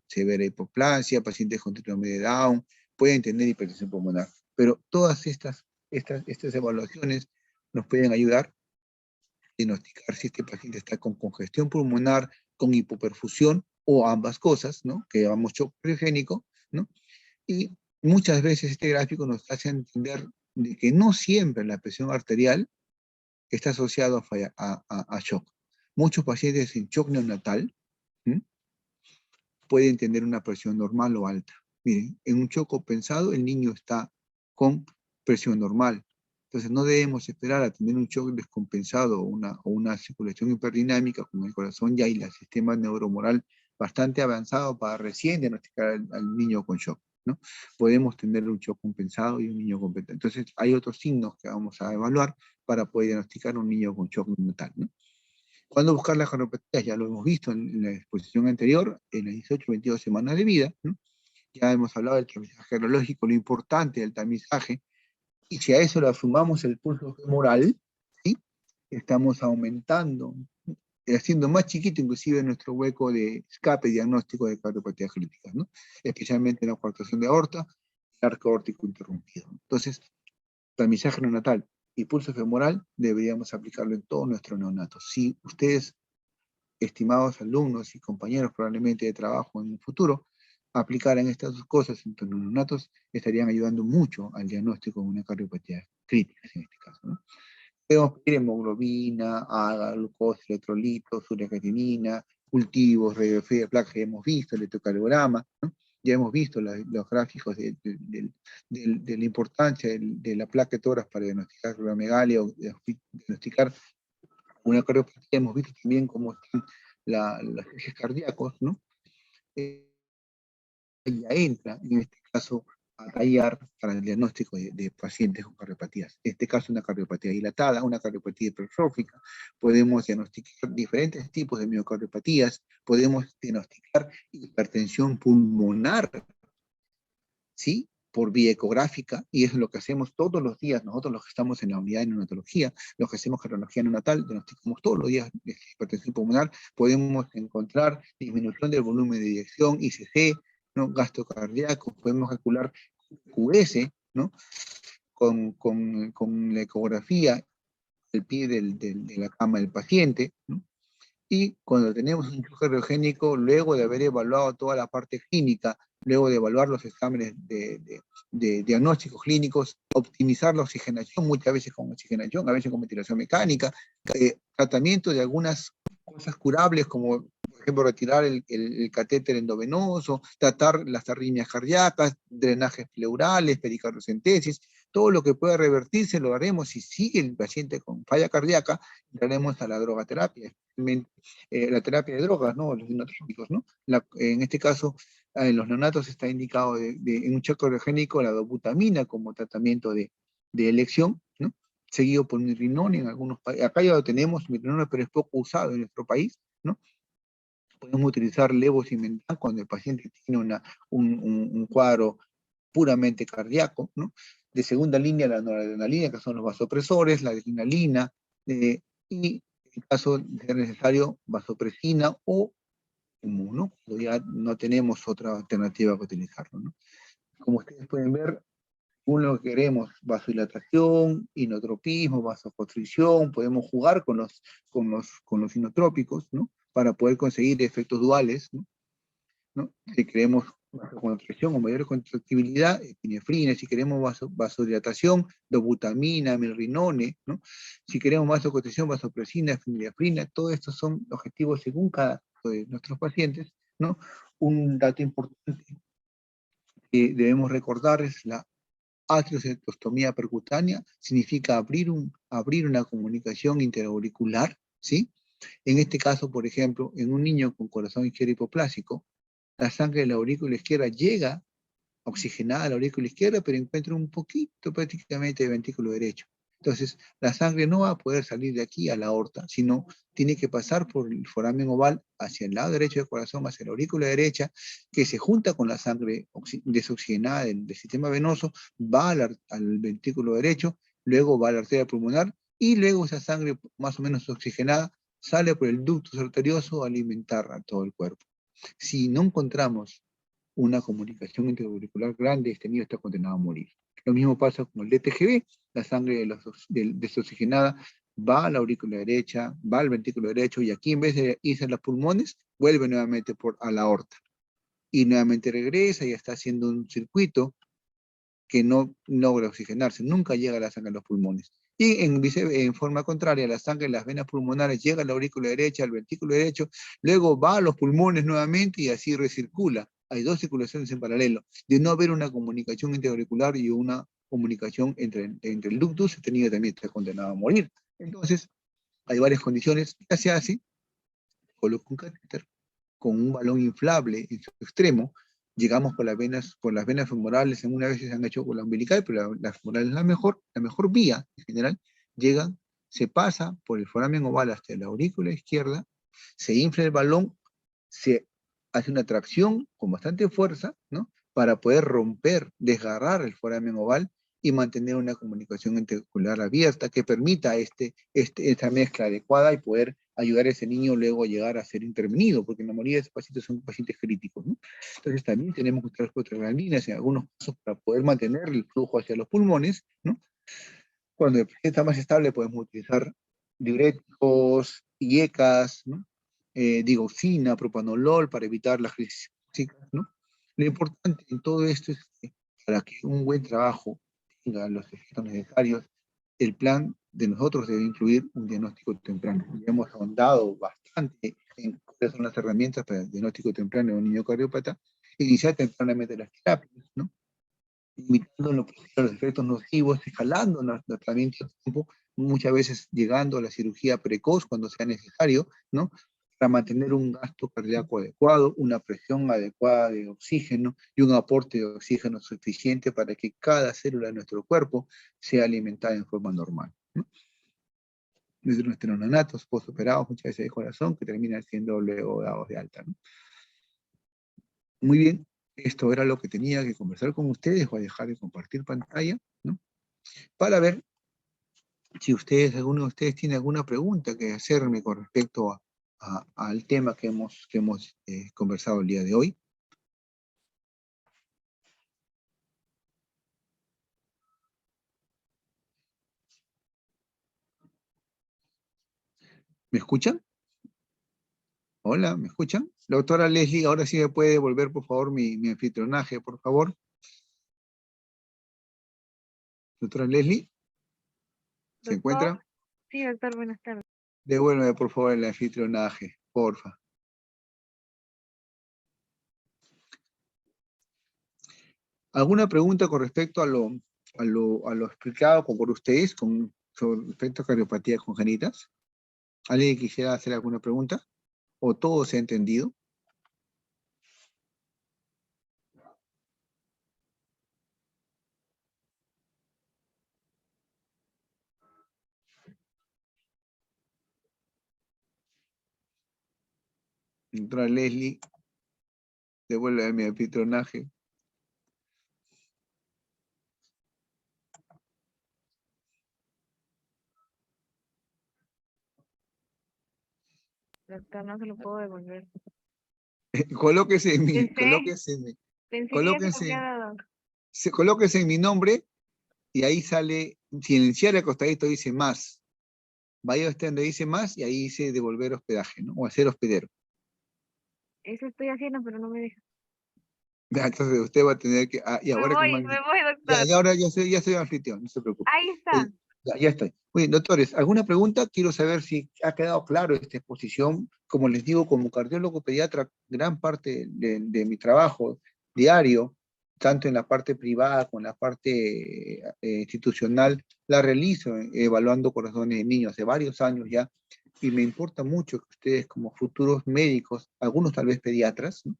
severa hipoplasia, pacientes con síndrome de Down, pueden tener hipertensión pulmonar. Pero todas estas evaluaciones nos pueden ayudar a diagnosticar si este paciente está con congestión pulmonar, con hipoperfusión, o ambas cosas, ¿no? Que llamamos shock criogénico, ¿no? Y muchas veces este gráfico nos hace entender de que no siempre la presión arterial está asociada a shock. Muchos pacientes en shock neonatal, ¿sí?, pueden tener una presión normal o alta. Miren, en un shock compensado el niño está con presión normal. Entonces no debemos esperar a tener un shock descompensado o una circulación hiperdinámica con el corazón ya y el sistema neuromoral bastante avanzado para recién diagnosticar al niño con shock, ¿no? Podemos tener un shock compensado y un niño compensado. Entonces hay otros signos que vamos a evaluar para poder diagnosticar un niño con shock neonatal, ¿no? ¿Cuándo buscar las cardiopatías? Ya lo hemos visto en la exposición anterior, en las 18-22 semanas de vida, ¿no? Ya hemos hablado del tamizaje cardiológico, lo importante del tamizaje, y si a eso le sumamos el pulso femoral, ¿sí?, estamos aumentando, haciendo más chiquito inclusive nuestro hueco de escape diagnóstico de cardiopatías críticas, ¿no? Especialmente en la coartación de aorta, y arco aórtico interrumpido. Entonces, tamizaje neonatal y pulso femoral deberíamos aplicarlo en todos nuestros neonatos. Si ustedes, estimados alumnos y compañeros probablemente de trabajo en un futuro, aplicaran estas dos cosas en sus neonatos, estarían ayudando mucho al diagnóstico de una cardiopatía crítica en este caso, ¿no? Podemos pedir hemoglobina, AGA, glucosa, electrolitos, uriacatinina, cultivos, radiografía de placa, que hemos visto, el electrocardiograma, ¿no? Ya hemos visto los gráficos de la importancia de la placa de tórax para diagnosticar cardiomegalia o diagnosticar una cardiopatía. Hemos visto también cómo están los ejes cardíacos, ¿no? Ya entra, en este caso, a tallar para el diagnóstico de pacientes con cardiopatías. En este caso, una cardiopatía dilatada, una cardiopatía hipertrófica. Podemos diagnosticar diferentes tipos de miocardiopatías, podemos diagnosticar hipertensión pulmonar, ¿sí? Por vía ecográfica, y eso es lo que hacemos todos los días, nosotros los que estamos en la unidad de neonatología, los que hacemos cardiología neonatal, diagnosticamos todos los días hipertensión pulmonar, podemos encontrar disminución del volumen de eyección, ICC, ¿no? Gasto cardíaco, podemos calcular QS, ¿no? Con la ecografía, el pie de la cama del paciente, ¿no? Y cuando tenemos un flujo cardiogénico, luego de haber evaluado toda la parte clínica, luego de evaluar los exámenes de diagnósticos clínicos, optimizar la oxigenación, muchas veces con oxigenación, a veces con ventilación mecánica, tratamiento de algunas cosas curables como, por ejemplo, retirar el catéter endovenoso, tratar las arritmias cardíacas, drenajes pleurales, pericardiocentesis, todo lo que pueda revertirse lo haremos. Si sigue el paciente con falla cardíaca, entraremos a la drogaterapia, la terapia de drogas, ¿no? Los inotrópicos, ¿no? En este caso, en los neonatos está indicado en un choque cardiogénico la dobutamina como tratamiento de elección, ¿no? Seguido por mirrinone en algunos países. Acá ya lo tenemos, mirrinone, pero es poco usado en nuestro país, ¿no? Podemos utilizar levosimendan cuando el paciente tiene un cuadro puramente cardíaco, ¿no? De segunda línea, la noradrenalina, que son los vasopresores, la adrenalina, y en caso de ser necesario, vasopresina o humo, ¿no? Cuando ya no tenemos otra alternativa que utilizarlo, ¿no? Como ustedes pueden ver, uno que queremos vasodilatación, inotropismo, vasoconstricción, podemos jugar con los inotrópicos, ¿no? Para poder conseguir efectos duales, ¿no? ¿No? Si queremos vasoconstricción o mayor contractibilidad, epinefrina. Si queremos vasodilatación, dobutamina, milrinone, ¿no? Si queremos vasoconstricción, vasopresina, feniliprina. Todos estos son objetivos según cada uno de nuestros pacientes, ¿no? Un dato importante que debemos recordar es la atriocetostomía percutánea, significa abrir una comunicación interauricular, ¿sí? En este caso, por ejemplo, en un niño con corazón izquierdo hipoplásico, la sangre de la aurícula izquierda llega oxigenada a la aurícula izquierda, pero encuentra un poquito prácticamente de ventrículo derecho. Entonces, la sangre no va a poder salir de aquí a la aorta, sino tiene que pasar por el foramen oval hacia el lado derecho del corazón, hacia la aurícula derecha, que se junta con la sangre desoxigenada del sistema venoso, va al ventrículo derecho, luego va a la arteria pulmonar, y luego esa sangre más o menos oxigenada sale por el ducto arterioso a alimentar a todo el cuerpo. Si no encontramos una comunicación interauricular grande, este niño está condenado a morir. Lo mismo pasa con el DTGB, la sangre desoxigenada va a la aurícula derecha, va al ventrículo derecho, y aquí en vez de irse a los pulmones, vuelve nuevamente a la aorta. Y nuevamente regresa y está haciendo un circuito que no logra oxigenarse, nunca llega la sangre a los pulmones. Y en forma contraria, la sangre en las venas pulmonares llega a la aurícula derecha, al ventrículo derecho, luego va a los pulmones nuevamente y así recircula. Hay dos circulaciones en paralelo. De no haber una comunicación interauricular y una comunicación entre el ductus, este niño también está condenado a morir. Entonces, hay varias condiciones. ¿Qué se hace? Coloca un catéter con un balón inflable en su extremo. Llegamos por las venas femorales, en una vez se han hecho con la umbilical, pero la femoral es la mejor vía en general. Llegan, se pasa por el foramen oval hasta la aurícula izquierda, se infla el balón, se hace una tracción con bastante fuerza, ¿no? Para poder romper, desgarrar el foramen oval y mantener una comunicación intercircular abierta que permita esta mezcla adecuada y poder ayudar a ese niño luego a llegar a ser intervenido, porque la mayoría de esos pacientes son pacientes críticos, ¿no? Entonces también tenemos que usar prostaglandinas en algunos casos para poder mantener el flujo hacia los pulmones, ¿no? Cuando el paciente está más estable podemos utilizar diuréticos, IECAS, ¿no? Digoxina, propanolol para evitar las crisis, ¿no? Lo importante en todo esto es que para que un buen trabajo tenga los efectos necesarios, el plan de nosotros debe incluir un diagnóstico temprano. Ya hemos ahondado bastante en cuáles son las herramientas para el diagnóstico temprano de un niño cardiópata, iniciar tempranamente las terapias, ¿no? Limitando los efectos nocivos, escalando los tratamientos a tiempo, muchas veces llegando a la cirugía precoz cuando sea necesario, ¿no? para mantener un gasto cardíaco adecuado, una presión adecuada de oxígeno y un aporte de oxígeno suficiente para que cada célula de nuestro cuerpo sea alimentada en forma normal, ¿no? Desde nuestros neonatos postoperados, muchas veces de corazón, que terminan siendo luego dados de alta, ¿no? Muy bien, esto era lo que tenía que conversar con ustedes. Voy a dejar de compartir pantalla, ¿no? Para ver si ustedes, alguno de ustedes tiene alguna pregunta que hacerme con respecto al tema que hemos conversado el día de hoy. ¿Me escuchan? Hola, ¿me escuchan? La doctora Leslie, ahora sí me puede devolver, por favor, mi anfitrionaje, por favor. Doctora Leslie, ¿se Doctor, encuentra? sí, doctor, buenas tardes. Devuélveme, por favor, el anfitrionaje, porfa. ¿Alguna pregunta con respecto a lo explicado por ustedes con respecto a cardiopatías congénitas? ¿Alguien quisiera hacer alguna pregunta? ¿O todo se ha entendido? Doctora Leslie, devuélveme mi anfitrionaje. Doctor, no se lo puedo devolver. Colóquese en mi, Pensé que ya se lo había dado. colóquese en mi nombre y ahí sale, silenciar al costadito dice más. Vaya usted donde dice más y ahí dice devolver hospedaje, ¿no? O hacer hospedero. Eso estoy haciendo, pero no me deja. Ya, entonces usted va a tener que, y ahora que Me voy, doctor. ya ahora ya soy anfitrión, no se preocupe. Ahí está. Ya estoy. Muy bien, doctores, ¿alguna pregunta? Quiero saber si ha quedado claro esta exposición. Como les digo, como cardiólogo pediatra, gran parte de mi trabajo diario, tanto en la parte privada como en la parte institucional, la realizo evaluando corazones de niños hace varios años ya, y me importa mucho que ustedes como futuros médicos, algunos tal vez pediatras, ¿no?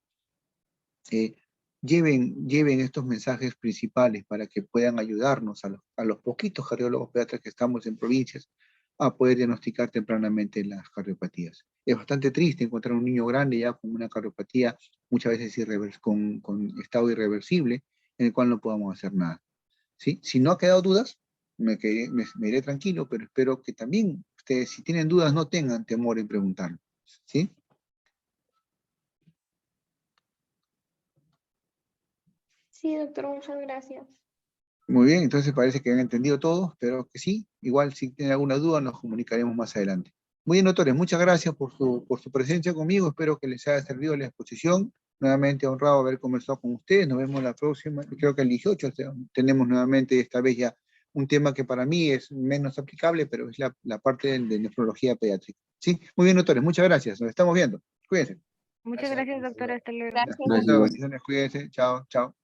Lleven estos mensajes principales para que puedan ayudarnos a los poquitos cardiólogos pediatras que estamos en provincias a poder diagnosticar tempranamente las cardiopatías. Es bastante triste encontrar un niño grande ya con una cardiopatía, muchas veces con estado irreversible, en el cual no podamos hacer nada, ¿sí? Si no ha quedado dudas, me iré tranquilo, pero espero que también ustedes, si tienen dudas, no tengan temor en preguntarlo, ¿sí? Sí, doctor, muchas gracias. Muy bien, entonces parece que han entendido todo, espero que sí. Igual si tienen alguna duda nos comunicaremos más adelante. Muy bien, doctores, muchas gracias por su presencia conmigo, espero que les haya servido la exposición. Nuevamente honrado haber conversado con ustedes, nos vemos la próxima, creo que el 18 tenemos nuevamente esta vez ya un tema que para mí es menos aplicable, pero es la parte de nefrología pediátrica. Sí, muy bien, doctores, muchas gracias, nos estamos viendo. Cuídense. Muchas gracias, doctor. Hasta luego. Gracias. Bendiciones, cuídense, chao, chao.